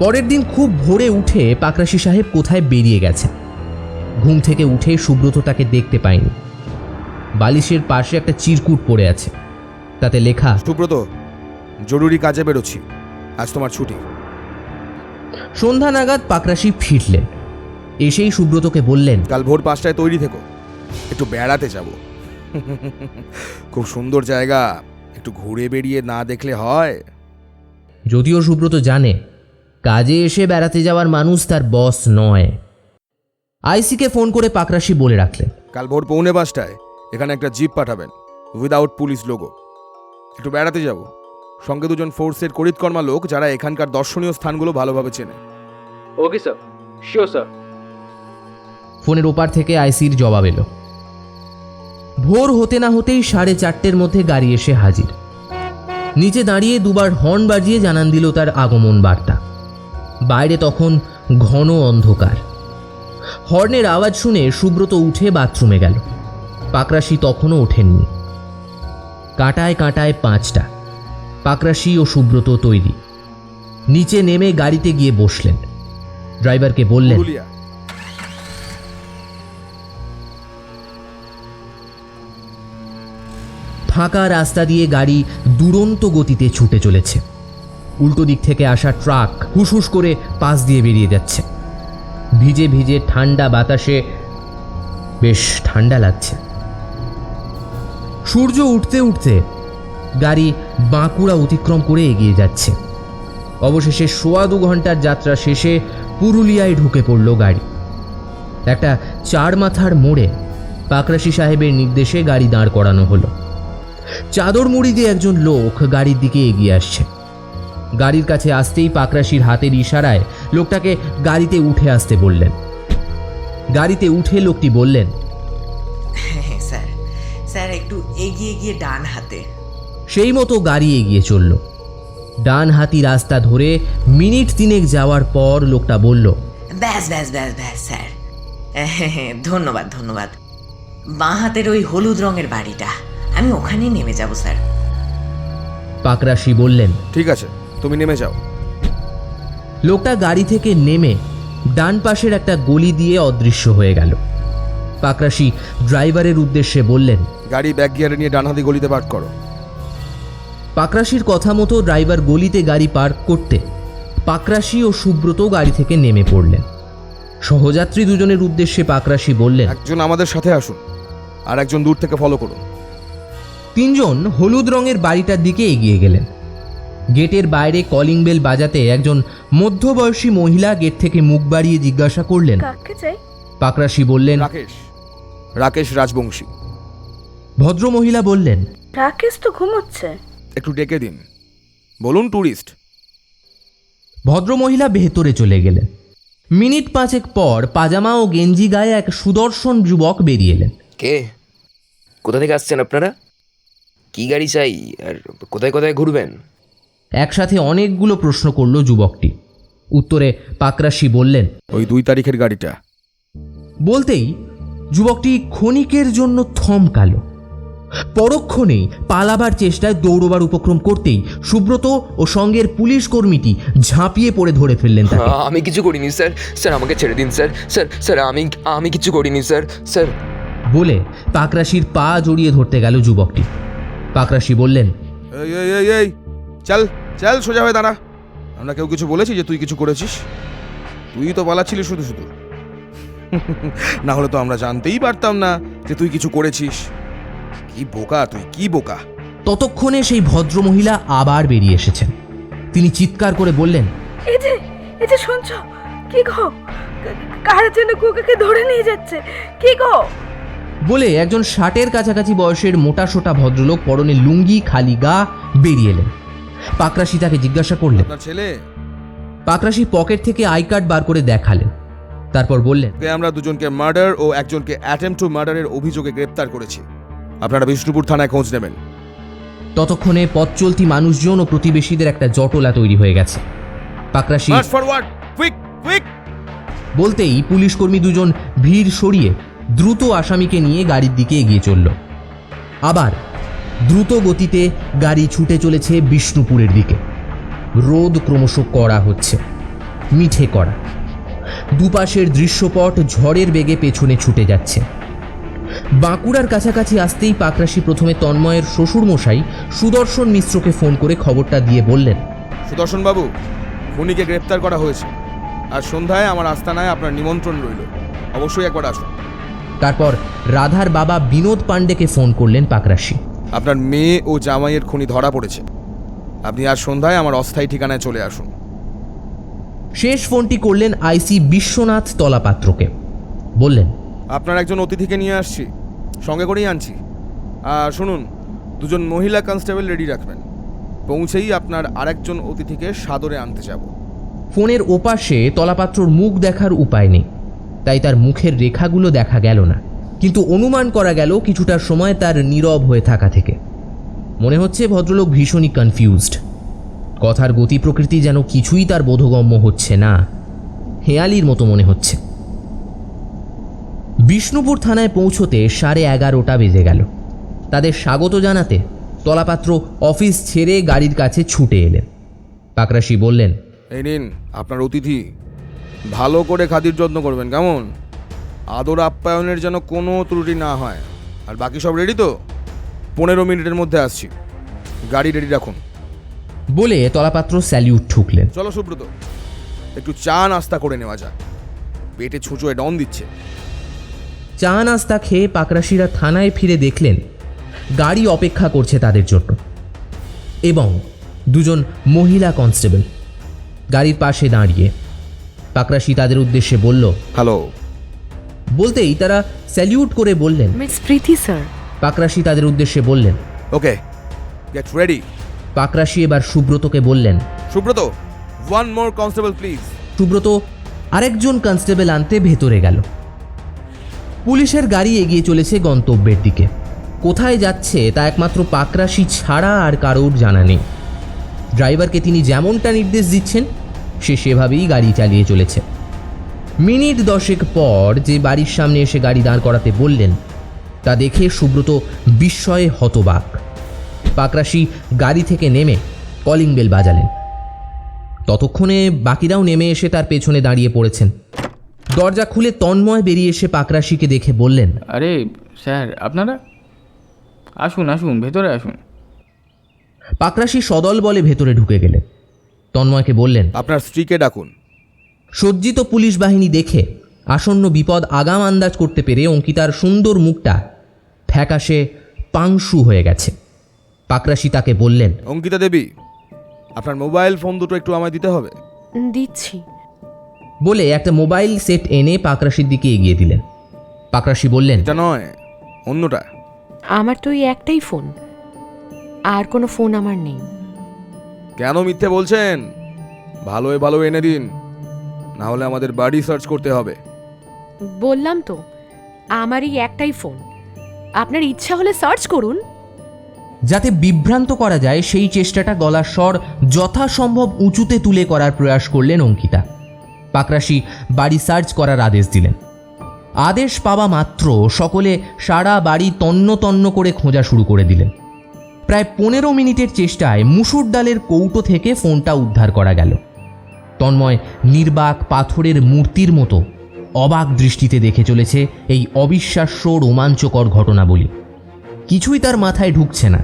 পরের দিন খুব ভোরে উঠে পাকরাশি সাহেব কোথায় বেরিয়ে গেছে। ঘুম থেকে উঠে সুব্রত তাকে দেখতে পায়নি। বালিশের পাশে একটা চিরকুট পড়ে আছে, তাতে লেখা, সুব্রত, জরুরি কাজে বেরোচ্ছি, আজ তোমার ছুটি। সন্ধ্যা নাগাদ পাকরাশি ফিরলেন। এসেই সুব্রতকে বললেন, কাল ভোর 5টায় তৈরি থেকো, একটু বেড়াতে যাব। খুব সুন্দর জায়গা, একটু ঘুরে বেরিয়ে না দেখলে হয়? যদিও সুব্রত জানে কাজে এসে বেড়াতে যাওয়ার মানুষ তার বস নয়। আইসিকে ফোন করে পাকরাশি বলে রাখলেন, কাল ভোর 4:45টায় এখানে একটা জিপ পাঠাবেন, উইদাউট পুলিশ লোগো। একটু বেড়াতে যাব, সঙ্গে দুজন ফোর্সের করিতকর্মা লোক যারা এখানকার দর্শনীয় স্থানগুলো ভালোভাবে চেনে। Okay sir, sure sir. ফোনের ওপার থেকে আইসির জবাব এলো। ভোর হতে না হতেই 4:30 মধ্যে গাড়ি এসে হাজির। নিচে দাঁড়িয়ে দুবার হর্ন বাজিয়ে জানান দিল তার আগমন বার্তা। বাইরে তখন ঘন অন্ধকার। হর্নের আওয়াজ শুনে সুব্রত উঠে বাথরুমে গেল। পাকরাশি তখনও ওঠেননি। কাঁটায় কাঁটায় 5টা। পাকরাশি ও সুব্রত তৈরি। নিচে নেমে গাড়িতে গিয়ে বসলেন। ড্রাইভারকে বললেন, ফাঁকা রাস্তা দিয়ে গাড়ি দুরন্ত গতিতে ছুটে চলেছে। উল্টো দিক থেকে আসা ট্রাক হুসহুস করে পাশ দিয়ে বেরিয়ে যাচ্ছে। ভিজে ভিজে ঠান্ডা বাতাসে বেশ ঠান্ডা লাগছে। সূর্য উঠতে উঠতে গাড়ি বাঁকুড়া অতিক্রম করে এগিয়ে যাচ্ছে। অবশেষে 2.25 ঘন্টার যাত্রা শেষে পুরুলিয়ায় ঢুকে পড়ল গাড়ি। একটা 4 মাথার মোড়ে পাকরাশি সাহেবের নির্দেশে গাড়ি দাঁড় করানো হলো। চাদর মুড়ি দিয়ে একজন লোক গাড়ির দিকে এগিয়ে আসছে। গাড়ির কাছে আসতেই পাকরাশির হাতের ইশারায় লোকটাকে গাড়িতে উঠে আসতে বললেন। গাড়িতে উঠে লোকটি বললেন, স্যার স্যার একটু এগিয়ে গিয়ে ডান হাতে। সেই মতো গাড়ি এগিয়ে চলল। ডান হাতি রাস্তা ধরে মিনিট 3 যাওয়ার পর লোকটা বলল, ব্যাস ব্যাস ব্যাস ব্যাস স্যার, ধন্যবাদ ধন্যবাদ। বাঁ হাতের ওই হলুদ রঙের বাড়িটা, আমি ওখানেই নেমে যাব স্যার। পাকরাশি বললেন, ঠিক আছে, তুমি নেমে যাও। লোকটা গাড়ি থেকে নেমে ডান পাশের একটা গলি দিয়ে অদৃশ্য হয়ে গেল। পাকরাশি ড্রাইভারের উদ্দেশ্যে বললেন, গাড়ি ব্যাক গিয়ারে নিয়ে ডান হাতি গলিতে পার্ক করো। পাকরাশির কথা মতো ড্রাইভার গলিতে গাড়ি পার্ক করতে পাকরাশি ও সুব্রত গাড়ি থেকে নেমে পড়লেন। সহযাত্রী দুজনের উদ্দেশ্যে পাকরাশি বললেন, একজন আমাদের সাথে আসুন, আর একজন দূর থেকে ফলো করুন। 3 জন হলুদ রঙের বাড়িটার দিকে এগিয়ে গেলেন। গেটের বাইরে কলিং বেল বাজাতে একজন মধ্যবয়সী মহিলা গেট থেকে মুখ বাড়িয়ে জিজ্ঞাসা করলেন, কাকে চাই? পাকরাশি বললেন, রাকেশ রাজবংশী। ভদ্র মহিলা বললেন, রাকেশ তো ঘুমোচ্ছে। একটু ডেকে দিন, বলুন ট্যুরিস্ট। ভদ্র মহিলা ভেতরে চলে গেলেন। মিনিট 5 পর পাজামা ও গেঞ্জি গায়ে এক সুদর্শন যুবক বেরিয়ে এলেন। কে? কোথা থেকে আসছেন আপনারা? কি গাড়ি চাই আর কোথায় কোথায় ঘুরবেন? একসাথে অনেকগুলো প্রশ্ন করল যুবকটি। উত্তরে পাকরাশি বললেন, ওই 2 তারিখের গাড়িটা। বলতেই যুবকটি ক্ষণিকের জন্য থমকালো। পরক্ষণেই পালাবার চেষ্টায় দৌড়বার উপক্রম করতেই সুব্রত ও সঙ্গের পুলিশ কর্মীটি ঝাঁপিয়ে পড়ে ধরে ফেললেন তাকে। আমি কিছু করিনি স্যার, স্যার আমাকে ছেড়ে দিন স্যার, স্যার স্যার আমি কিছু করিনি স্যার, স্যার বলে পাকরাশির পা জড়িয়ে ধরতে গেল যুবকটি। পাকরাশি বললেন, এই এই এই এই চল চল, সোজা হয়ে দাঁড়া। আমরা কেউ কিছু বলেছি যে তুই কিছু করেছিস? তুই তো পালাচ্ছিলি শুধু শুধু। না হলে তো আমরা জানতেই পারতাম না যে তুই কিছু করেছিস। কি বোকা তুই, কি বোকা। ততক্ষণে সেই ভদ্রমহিলা আবার বেরিয়ে এসেছেন। তিনি চিৎকার করে বললেন, এই যে শুনছো? কি গো, কারা যেন কুকাকে ধরে নিয়ে যাচ্ছে, কি গো? বলে একজন 60-এর কাছাকাছি বয়সের মোটাসোটা ভদ্রলোক, পরনে লুঙ্গি, খালি গা, বেরিয়ে এলেন। পাকরাশি তাকে জিজ্ঞাসা করলেন, আপনার ছেলে? পাকরাশি পকেট থেকে আই কার্ড বার করে দেখালেন। তারপর বললেন, আমরা 2 জনকে মার্ডার ও একজনকে অ্যাটেম্প টু মার্ডারের অভিযোগে গ্রেপ্তার করেছি। আপনারা বিষ্ণুপুর থানায় খোঁজ নেবেন। ততক্ষণে পথ চলতি মানুষজন ও প্রতিবেশীদের একটা জটলা তৈরি হয়ে গেছে। পাকরাশি বলতেই পুলিশ কর্মী 2 জন ভিড় সরিয়ে দ্রুত আসামিকে নিয়ে গাড়ির দিকে এগিয়ে চলল। আবার দ্রুত গতিতে গাড়ি ছুটে চলেছে বিষ্ণুপুরের দিকে। রোদ ক্রমশ কড়া হচ্ছে, মিঠে কড়া। দুপাশের দৃশ্যপট ঝড়ের বেগে পেছনে ছুটে যাচ্ছে। বাঁকুড়ার কাছাকাছি আসতেই পাকরাশি প্রথমে তন্ময়ের শ্বশুরমশাই সুদর্শন মিশ্রকে ফোন করে খবরটা দিয়ে বললেন, সুদর্শন বাবু, খুনিকে গ্রেপ্তার করা হয়েছে। আর সন্ধ্যায় আমার আস্তানায় আপনার নিমন্ত্রণ রইল, অবশ্যই একবার আসুন। তারপর রাধার বাবা বিনোদ পাণ্ডেকে ফোন করলেন পাকরাশি। আপনার মেয়ে ও জামাইয়ের খুনি ধরা পড়েছে। আপনি আজ সন্ধ্যায় আমার অস্থায়ী ঠিকানায় চলে আসুন। শেষ ফোনটি করলেন আইসি বিশ্বনাথ তলাপাত্রকে। বললেন, আপনার একজন অতিথিকে নিয়ে আসছি, সঙ্গে করেই আনছি। আর শুনুন, 2 জন মহিলা কনস্টেবল রেডি রাখবেন। পৌঁছেই আপনার আরেকজন অতিথিকে সাদরে আনতে যাব। ফোনের ওপাশে তলাপাত্রর মুখ দেখার উপায় নেই, তাই তার মুখের রেখাগুলো দেখা গেল না, কিন্তু অনুমান করা গেল কিছুটা সময় তার নীরব হয়ে থাকা থেকে। মনে হচ্ছে ভদ্রলোক ভীষণই কনফিউজড। কথার গতি প্রকৃতি যেন কিছুই তার বোধগম্য হচ্ছে না, হেয়ালির মতো মনে হচ্ছে। বিষ্ণুপুর থানায় পৌঁছতে 11:30 বেজে গেল। তাদের স্বাগত জানাতে তলাপাত্র অফিস ছেড়ে গাড়ির কাছে ছুটে এলেন। পাকরাশি বললেন, এই নিন আপনার অতিথি, ভালো করে খাতির যত্ন করবেন কেমন? আদর আপ্যায়নের যেন কোনো ত্রুটি না হয়। আর বাকি সব রেডি তো? 15 মিনিটের মধ্যে আসছি, গাড়ি রেডি রাখুন। বলে তলাপাত্র স্যালিউট ঠুকলেন। চলো সুব্রত, একটু চা নাস্তা করে নেওয়া যাক, পেটে ছুঁচোয় ডন দিচ্ছে। চা নাস্তা খেয়ে পাকরাশিরা থানায় ফিরে দেখলেন গাড়ি অপেক্ষা করছে তাদের জন্য, এবং 2 মহিলা কনস্টেবল গাড়ির পাশে দাঁড়িয়ে। পাকরাশি তাদের উদ্দেশ্যে বলল, হ্যালো। বলতেই তারা স্যালিউট করে বললেন, মিস প্রীতি স্যার। পাকরাশি তাদের উদ্দেশ্যে বললেন, ওকে, গেট রেডি। পাকরাশি এবার সুব্রতকে বললেন, Subrata, 1 more constable please. Subrata আরেকজন কনস্টেবল আনতে ভেতরে গেল। পুলিশের গাড়ি এগিয়ে চলেছে গন্তব্যের দিকে। কোথায় যাচ্ছে তা একমাত্র পাকরাশি ছাড়া আর কারোর জানা নেই। ড্রাইভারকে তিনি যেমনটা নির্দেশ দিচ্ছেন সে সেভাবেই গাড়ি চালিয়ে চলেছে। মিনিট 10 পর যে বাড়ির সামনে এসে গাড়ি দাঁড় করাতে বললেন তা দেখে সুব্রত বিস্ময়ে হতবাক। পাকরাশি গাড়ি থেকে নেমে কলিং বেল বাজালেন। ততক্ষণে বাকিরাও নেমে এসে তার পেছনে দাঁড়িয়ে পড়েছেন। দরজা খুলে তন্ময় বেরিয়ে এসে পাকরাশিকে দেখে বললেন, আরে স্যার, আপনারা আসুন আসুন, ভেতরে আসুন। পাকরাশি সদল বলে ভেতরে ঢুকে গেলেন। তন্ময়কে বললেন, আপনার স্ত্রীকে ডাকুন। সজ্জিত পুলিশ বাহিনী দেখে আসন্ন বিপদ আগাম আন্দাজ করতে পেরে অঙ্কিতার সুন্দর মুখটা ফ্যাকাশে পাংশু হয়ে গেছে। পাকরাশি তাকে বললেন, অঙ্কিতা দেবী, আপনার মোবাইল ফোন দুটো একটু আমায় দিতে হবে। দিচ্ছি। বলে একটা মোবাইল সেট এনে পাকরাশির দিকে এগিয়ে দিলেন। পাকরাশি বললেন, এটা নয়, অন্যটা। আমার তো এই একটাই ফোন, আর কোনো ফোন আমার নেই। কেন মিথ্যে বলছেন? ভালোই ভালো এনে দিন, না হলে আমাদের বাড়ি সার্চ করতে হবে। বললাম তো আমার এই একটাই ফোন, আপনার ইচ্ছা হলে সার্চ করুন। যাতে বিভ্রান্ত করা যায় সেই চেষ্টাটা গলার স্বর যথাসম্ভব উঁচুতে তুলে করার প্রয়াস করলেন অঙ্কিতা। পাকরাশি বাড়ি সার্চ করার আদেশ দিলেন। আদেশ পাওয়া মাত্র সকলে সারা বাড়ি তন্ন তন্ন করে খোঁজা শুরু করে দিলেন। প্রায় 15 মিনিটের চেষ্টায় মুসুর ডালের কৌটো থেকে ফোনটা উদ্ধার করা গেল। তন্ময় নির্বাক পাথরের মূর্তির মতো অবাক দৃষ্টিতে দেখে চলেছে এই অবিশ্বাস্য রোমাঞ্চকর ঘটনাবলী। কিছুই তার মাথায় ঢুকছে না।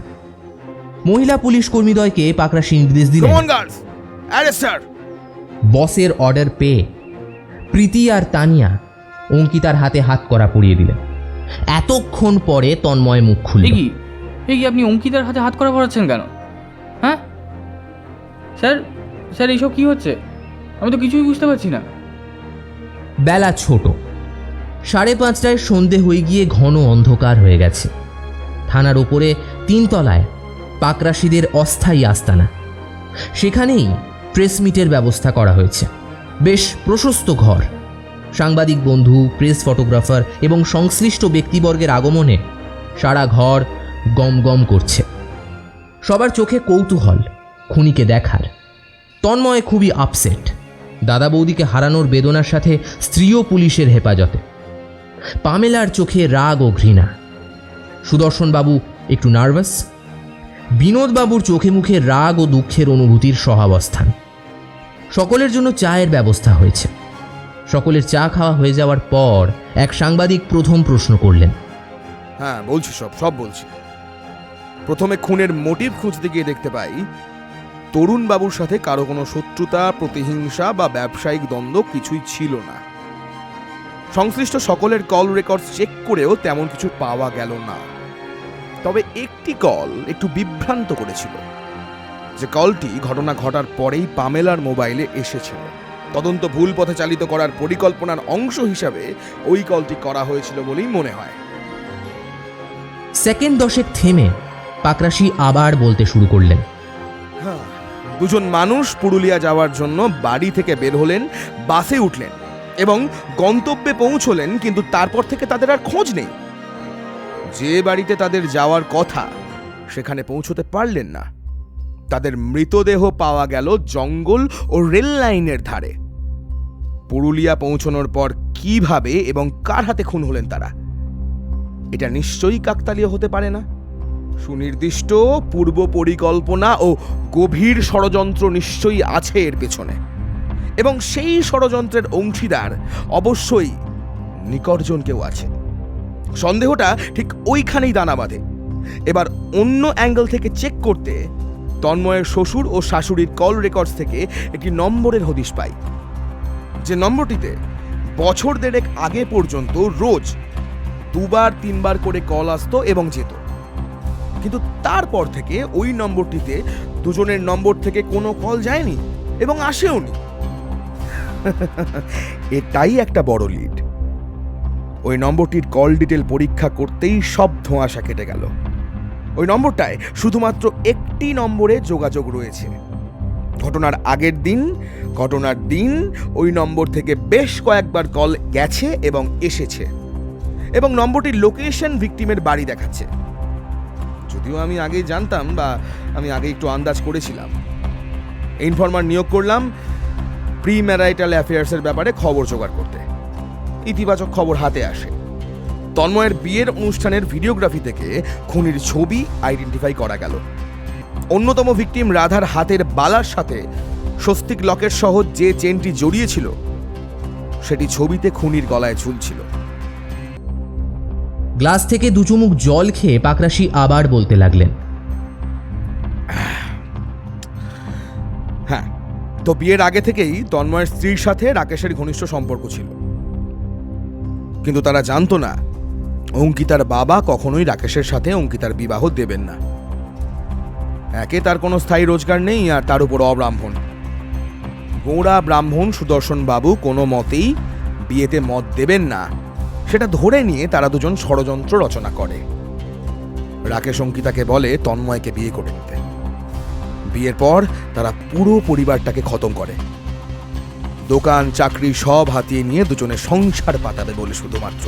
মহিলা পুলিশ কর্মীদ্বয়কে পাকরাশি নির্দেশ দিলেন, বসের অর্ডার পেয়ে প্রীতি আর তানিয়া অঙ্কিতার হাতে হাত করা পরিয়ে দিলেন। এতক্ষণ পরে তন্ময় মুখ খুলল। এই আপনি অঙ্কিতার হাতে হাত করা পড়াচ্ছেন কেন? হ্যাঁ স্যার, স্যার এইসব কি হচ্ছে? আমি তো কিছুই বুঝতে পারছি না। বেলা ছোট, 5:30টায় সন্ধে হয়ে গিয়ে ঘন অন্ধকার হয়ে গেছে। থানার ওপরে 3 তলায় পাকরাশিদের অস্থায়ী আস্তানা। সেখানেই প্রেস মিটের ব্যবস্থা করা হয়েছে। বেশ প্রশস্ত ঘর। সাংবাদিক বন্ধু, প্রেস ফটোগ্রাফার এবং সংশ্লিষ্ট ব্যক্তিবর্গের আগমনে সারা ঘর গম গম করছে। সবার চোখে কৌতূহল খুনিকে দেখার। তন্ময় খুবই আপসেট। দাদা বৌদিকে হারানোর বেদনার সাথে স্ত্রীও পুলিশের হেফাজতে। পামেলার চোখে রাগ ও ঘৃণা। সুদর্শনবাবু একটু নার্ভাস। বিনোদবাবুর চোখে মুখে রাগ ও দুঃখের অনুভূতির সহাবস্থান। সকলের জন্য চায়ের ব্যবস্থা হয়েছে। সকলের চা খাওয়া হয়ে যাওয়ার পর এক সাংবাদিক প্রথম প্রশ্ন করলেন। হ্যাঁ বলছি, সব বলছি। প্রথমে খুনের মোটিভ খুঁজতে গিয়ে দেখতে পাই তরুণ বাবুর সাথে কারো কোনো শত্রুতা, প্রতিহিংসা বা ব্যবসায়িক দ্বন্দ্ব কিছুই ছিল না। সংশ্লিষ্ট সকলের কল রেকর্ডস চেক করেও তেমন কিছু পাওয়া গেল না। তবে একটি কল একটু বিভ্রান্ত করেছিল, যে কলটি ঘটনা ঘটার পরেই পামেলার মোবাইলে এসেছিল। তদন্ত ভুল পথে চালিত করার পরিকল্পনার অংশ হিসাবে ওই কলটি করা হয়েছিল বলেই মনে হয়। সেকেন্ড 10 থেমে পাকরাশি আবার বলতে শুরু করলেন। দুজন মানুষ পুরুলিয়া যাওয়ার জন্য বাড়ি থেকে বের হলেন, বাসে উঠলেন এবং গন্তব্যে পৌঁছলেন, কিন্তু তারপর থেকে তাদের আর খোঁজ নেই। যে বাড়িতে তাদের যাওয়ার কথা সেখানে পৌঁছতে পারলেন না। তাদের মৃতদেহ পাওয়া গেল জঙ্গল ও রেল লাইনের ধারে। পুরুলিয়া পৌঁছানোর পর কিভাবে এবং কার হাতে খুন হলেন তারা, এটা নিশ্চয়ই কাকতালীয় হতে পারে না। সুনির্দিষ্ট পূর্ব পরিকল্পনা ও গভীর ষড়যন্ত্র নিশ্চয়ই আছে এর পেছনে, এবং সেই ষড়যন্ত্রের অংশীদার অবশ্যই নিকটজন কেউ আছে। সন্দেহটা ঠিক ওইখানেই দানা বাঁধে। এবার অন্য অ্যাঙ্গেল থেকে চেক করতে তন্ময়ের শ্বশুর ও শাশুড়ির কল রেকর্ডস থেকে একটি নম্বরের হদিশ পাই, যে নম্বরটিতে বছর দেড়েক আগে পর্যন্ত রোজ 2-3বার করে কল আসতো এবং যেত। কিন্তু তারপর থেকে ওই নম্বরটিতে দুজনের নম্বর থেকে কোনো কল যায়নি এবং আসেওনি। এটাই একটা বড় লিড। ওই নম্বরটির কল ডিটেল পরীক্ষা করতেই সব ধোঁয়াশা কেটে গেল। ওই নম্বরটায় শুধুমাত্র একটি নম্বরে যোগাযোগ রয়েছে। ঘটনার আগের দিন, ঘটনার দিন ওই নম্বর থেকে বেশ কয়েকবার কল গেছে এবং এসেছে, এবং নম্বরটির লোকেশন ভিকটিমের বাড়ি দেখাচ্ছে। যদিও আমি আগেই জানতাম, বা আমি আগে একটু আন্দাজ করেছিলাম। ইনফরমার নিয়োগ করলাম প্রি ম্যারাইটাল অ্যাফেয়ার্সের ব্যাপারে খবর জোগাড় করতে। ইতিবাচক খবর হাতে আসে। তন্ময়ের বিয়ের অনুষ্ঠানের ভিডিওগ্রাফি থেকে খুনির ছবি আইডেন্টিফাই করা গেল। অন্যতম ভিকটিম রাধার হাতের বালার সাথে স্বস্তিক লকেট সহ যে চেনটি জড়িয়েছিল সেটি ছবিতে খুনির গলায় ঝুলছিল। গ্লাস থেকে দু চুমুক জল খেয়ে পাকরাশি আবার বলতে লাগলেন, হ্যাঁ, তো বিয়ের আগে থেকেই তন্ময়ের স্ত্রীর সাথে রাকেশের ঘনিষ্ঠ সম্পর্ক ছিল। কিন্তু তারা জানতো না অঙ্কিতার বাবা কখনোই রাকেশের সাথে অঙ্কিতার বিবাহ দেবেন না। একে তার কোনো স্থায়ী রোজগার নেই, আর তার উপর অব্রাহ্মণ। গৌড়া ব্রাহ্মণ সুদর্শন বাবু কোনো মতেই বিয়েতে মত দেবেন না, সেটা ধরে নিয়ে তারা দুজন ষড়যন্ত্র রচনা করে। রাকেশ অঙ্কিতাকে বলে তন্ময়কে বিয়ে করে নিতে। বিয়ের পর তারা পুরো পরিবারটাকে খতম করে। দোকান চাকরি সব হাতিয়ে নিয়ে দুজনে সংসার পাতাবে বলে শুধুমাত্র।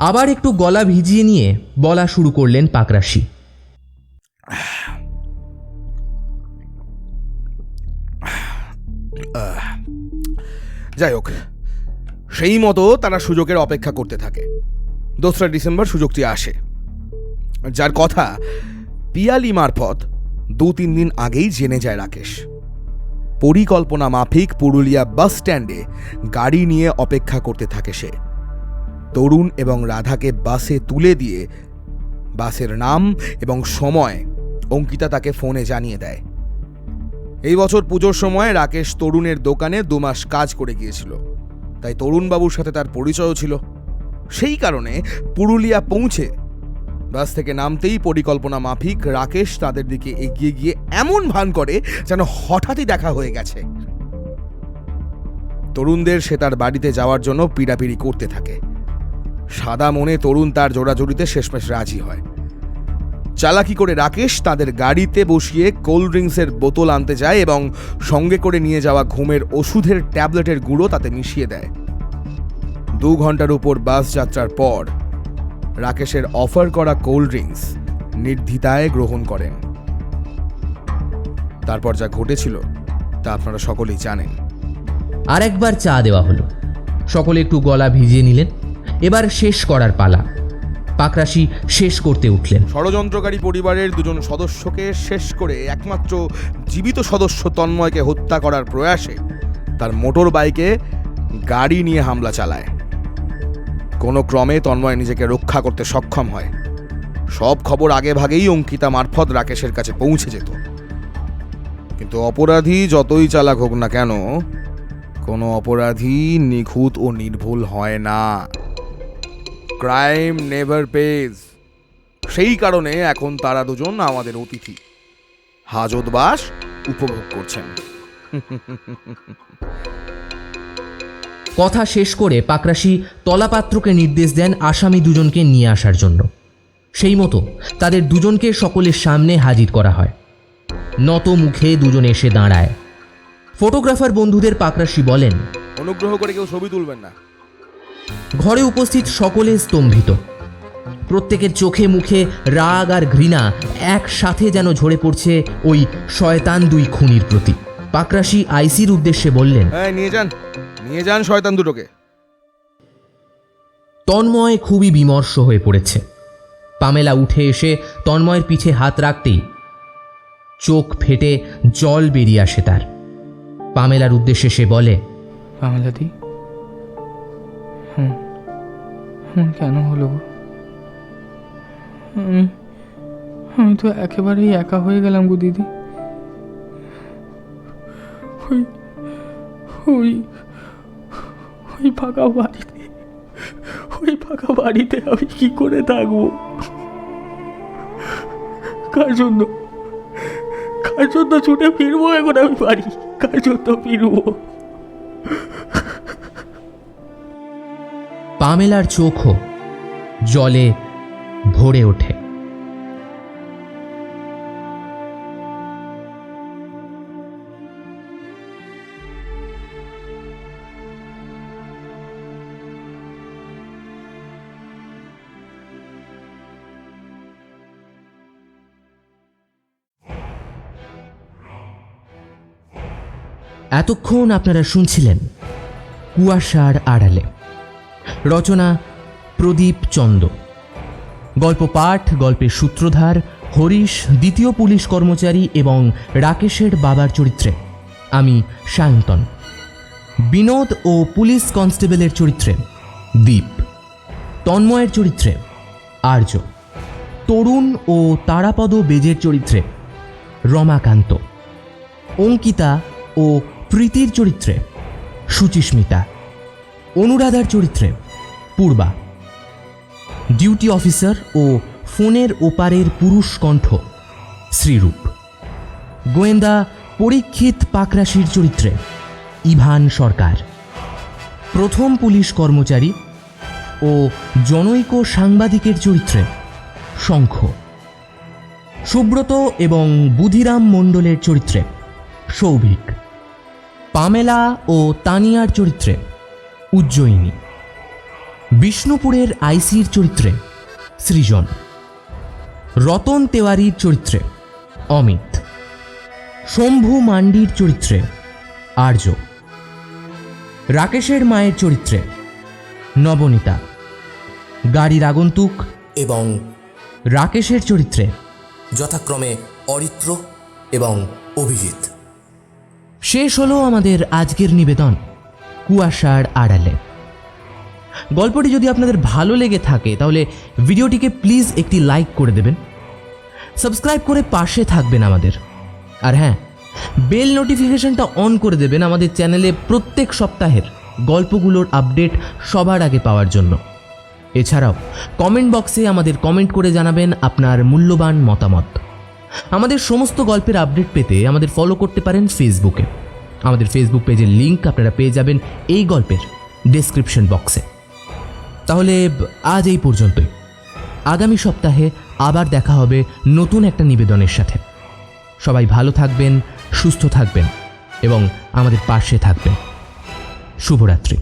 আবার একটু গলা ভিজিয়ে নিয়ে বলা শুরু করলেন পাকরাশি। যাই হোক, সেই মতো তারা সুযোগের অপেক্ষা করতে থাকে। 2রা ডিসেম্বর সুযোগটি আসে, যার কথা পিয়ালি মারফত 2-3 দিন আগেই জেনে যায় রাকেশ। পরিকল্পনা মাফিক পুরুলিয়া বাস স্ট্যান্ডে গাড়ি নিয়ে অপেক্ষা করতে থাকে সে। তরুণ এবং রাধাকে বাসে তুলে দিয়ে বাসের নাম এবং সময় অঙ্কিতা তাকে ফোনে জানিয়ে দেয়। এই বছর পুজোর সময় রাকেশ তরুণের দোকানে 2 মাস কাজ করে গিয়েছিল, তাই তরুণবাবুর সাথে তার পরিচয়ও ছিল। সেই কারণে পুরুলিয়া পৌঁছে বাস থেকে নামতেই পরিকল্পনা মাফিক রাকেশ তাদের দিকে এগিয়ে গিয়ে এমন ভান করে যেন হঠাৎই দেখা হয়ে গেছে। তরুণদের সে তার বাড়িতে যাওয়ার জন্য পিড়াপিড়ি করতে থাকে। সাদা মনে তরুণ তার জোড়াজুড়িতে শেষমেশ রাজি হয়। চালাকি করে রাকেশ তাদের গাড়িতে বসিয়ে কোল্ড ড্রিঙ্কসের বোতল আনতে যায় এবং সঙ্গে করে নিয়ে যাওয়া ঘুমের ওষুধের ট্যাবলেটের গুঁড়ো তাতে মিশিয়ে দেয়। 2 ঘন্টার উপর বাস যাত্রার পর রাকেশের অফার করা কোল্ড ড্রিঙ্কস নির্দ্বিধায় গ্রহণ করেন। তারপর যা ঘটেছিল তা আপনারা সকলেই জানেন। আর একবার চা দেওয়া হলো। সকলে একটু গলা ভিজিয়ে নিলেন। এবার শেষ করার পালা। পাকরাশি শেষ করতে উঠলেন। ষড়যন্ত্রকারী পরিবারের 2 জন সদস্যকে শেষ করে একমাত্র জীবিত সদস্য তন্ময়কে হত্যা করার প্রয়াসে তার মোটর বাইকে গাড়ি নিয়ে হামলা চালায়। কোনো ক্রমে তন্ময় নিজেকে রক্ষা করতে সক্ষম হয়। সব খবর আগে ভাগেই অঙ্কিতা মারফত রাকেশের কাছে পৌঁছে যেত। কিন্তু অপরাধী যতই চালাক হোক না কেন, কোনো অপরাধী নিখুঁত ও নির্ভুল হয় না। Crime never page. সেই কারণে এখন তারা দুজন আমাদের অতিথি, হাজতবাস উপভোগ করছেন। কথা শেষ করে পাকরাশি তলাপাত্রকে নির্দেশ দেন আসামি দুজনকে নিয়ে আসার জন্য। সেই মতো তাদের দুজনকে সকলের সামনে হাজির করা হয়। নত মুখে দুজন এসে দাঁড়ায়। ফটোগ্রাফার বন্ধুদের পাকরাশি বলেন, অনুগ্রহ করে কেউ ছবি তুলবেন না। ঘরে উপস্থিত সকলে স্তম্ভিত। প্রত্যেকের চোখে মুখে রাগ আর ঘৃণা একসাথে যেন ঝরে পড়ছে ওই শয়তান দুই খুনির প্রতি। পাকরাশি আইসির উদ্দেশ্যে বললেন, নিয়ে যান শয়তান দুটোকে। তন্ময় খুবই বিমর্ষ হয়ে পড়েছে। পামেলা উঠে এসে তন্ময়ের পিঠে হাত রাখতেই চোখ ফেটে জল বেরিয়ে আসে তার। পামেলার উদ্দেশ্যে সে বলে, পামেলাদি, কেন হলো? আমি তো একেবারেই একা হয়ে গেলাম গো দিদি। ওই ফাঁকা বাড়িতে আমি কি করে থাকবো? কার জন্য ছুটে ফিরবো এখন আমি বাড়ি? কার জন্য ফিরবো? পামেলার চোখও জলে ভরে ওঠে। এতক্ষণ আপনারা শুনছিলেন কুয়াশার আড়ালে, রচনা প্রদীপ চন্দ, গল্প পাঠ, গল্পের সূত্রধার হরিশ, দ্বিতীয় পুলিশ কর্মচারী এবং রাকেশের বাবার চরিত্রে আমি সায়ন্তন, বিনোদ ও পুলিশ কনস্টেবলের চরিত্রে দীপ, তন্ময়ের চরিত্রে আর্য, তরুণ ও তারাপদ বেজের চরিত্রে রমাকান্ত, অঙ্কিতা ও প্রীতির চরিত্রে সুচিস্মিতা, অনুরাধার চরিত্রে পূর্বা, ডিউটি অফিসার ও ফোনের ওপারের পুরুষ কণ্ঠ শ্রীরূপ, গোয়েন্দা পরীক্ষিত পাকরাশির চরিত্রে ইভান সরকার, প্রথম পুলিশ কর্মচারী ও জনৈক সাংবাদিকের চরিত্রে শঙ্খ, সুব্রত এবং বুধিরাম মণ্ডলের চরিত্রে সৌভিক, পামেলা ও তানিয়ার চরিত্রে উজ্জয়িনী, বিষ্ণুপুরের আইসির চরিত্রে সৃজন, রতন তেওয়ারির চরিত্রে অমিত, শম্ভু মান্ডির চরিত্রে আর্য, রাকেশের মায়ের চরিত্রে নবনীতা, গাড়ির আগন্তুক এবং রাকেশের চরিত্রে যথাক্রমে অরিত্র এবং অভিজিৎ। শেষ হলো আমাদের আজকের নিবেদন কুয়াশার আড়ালে। গল্পটি যদি আপনাদের ভালো লেগে থাকে তাহলে ভিডিওটিকে প্লিজ একটি লাইক করে দেবেন, সাবস্ক্রাইব করে পাশে থাকবেন আমাদের, আর হ্যাঁ, বেল নোটিফিকেশনটা অন করে দেবেন আমাদের চ্যানেলে প্রত্যেক সপ্তাহের গল্পগুলোর আপডেট সবার আগে পাওয়ার জন্য। এছাড়াও কমেন্ট বক্সে আমাদের কমেন্ট করে জানাবেন আপনার মূল্যবান মতামত। আমাদের সমস্ত গল্পের আপডেট পেতে আমাদের ফলো করতে পারেন ফেসবুকে। আমাদের ফেসবুক পেজের লিঙ্ক আপনারা পেয়ে যাবেন এই গল্পের ডেসক্রিপশন বক্সে। তাহলে আজ এই পর্যন্তই। আগামী সপ্তাহে আবার দেখা হবে নতুন একটা নিবেদনের সাথে। সবাই ভালো থাকবেন, সুস্থ থাকবেন এবং আমাদের পাশে থাকবেন। শুভরাত্রি।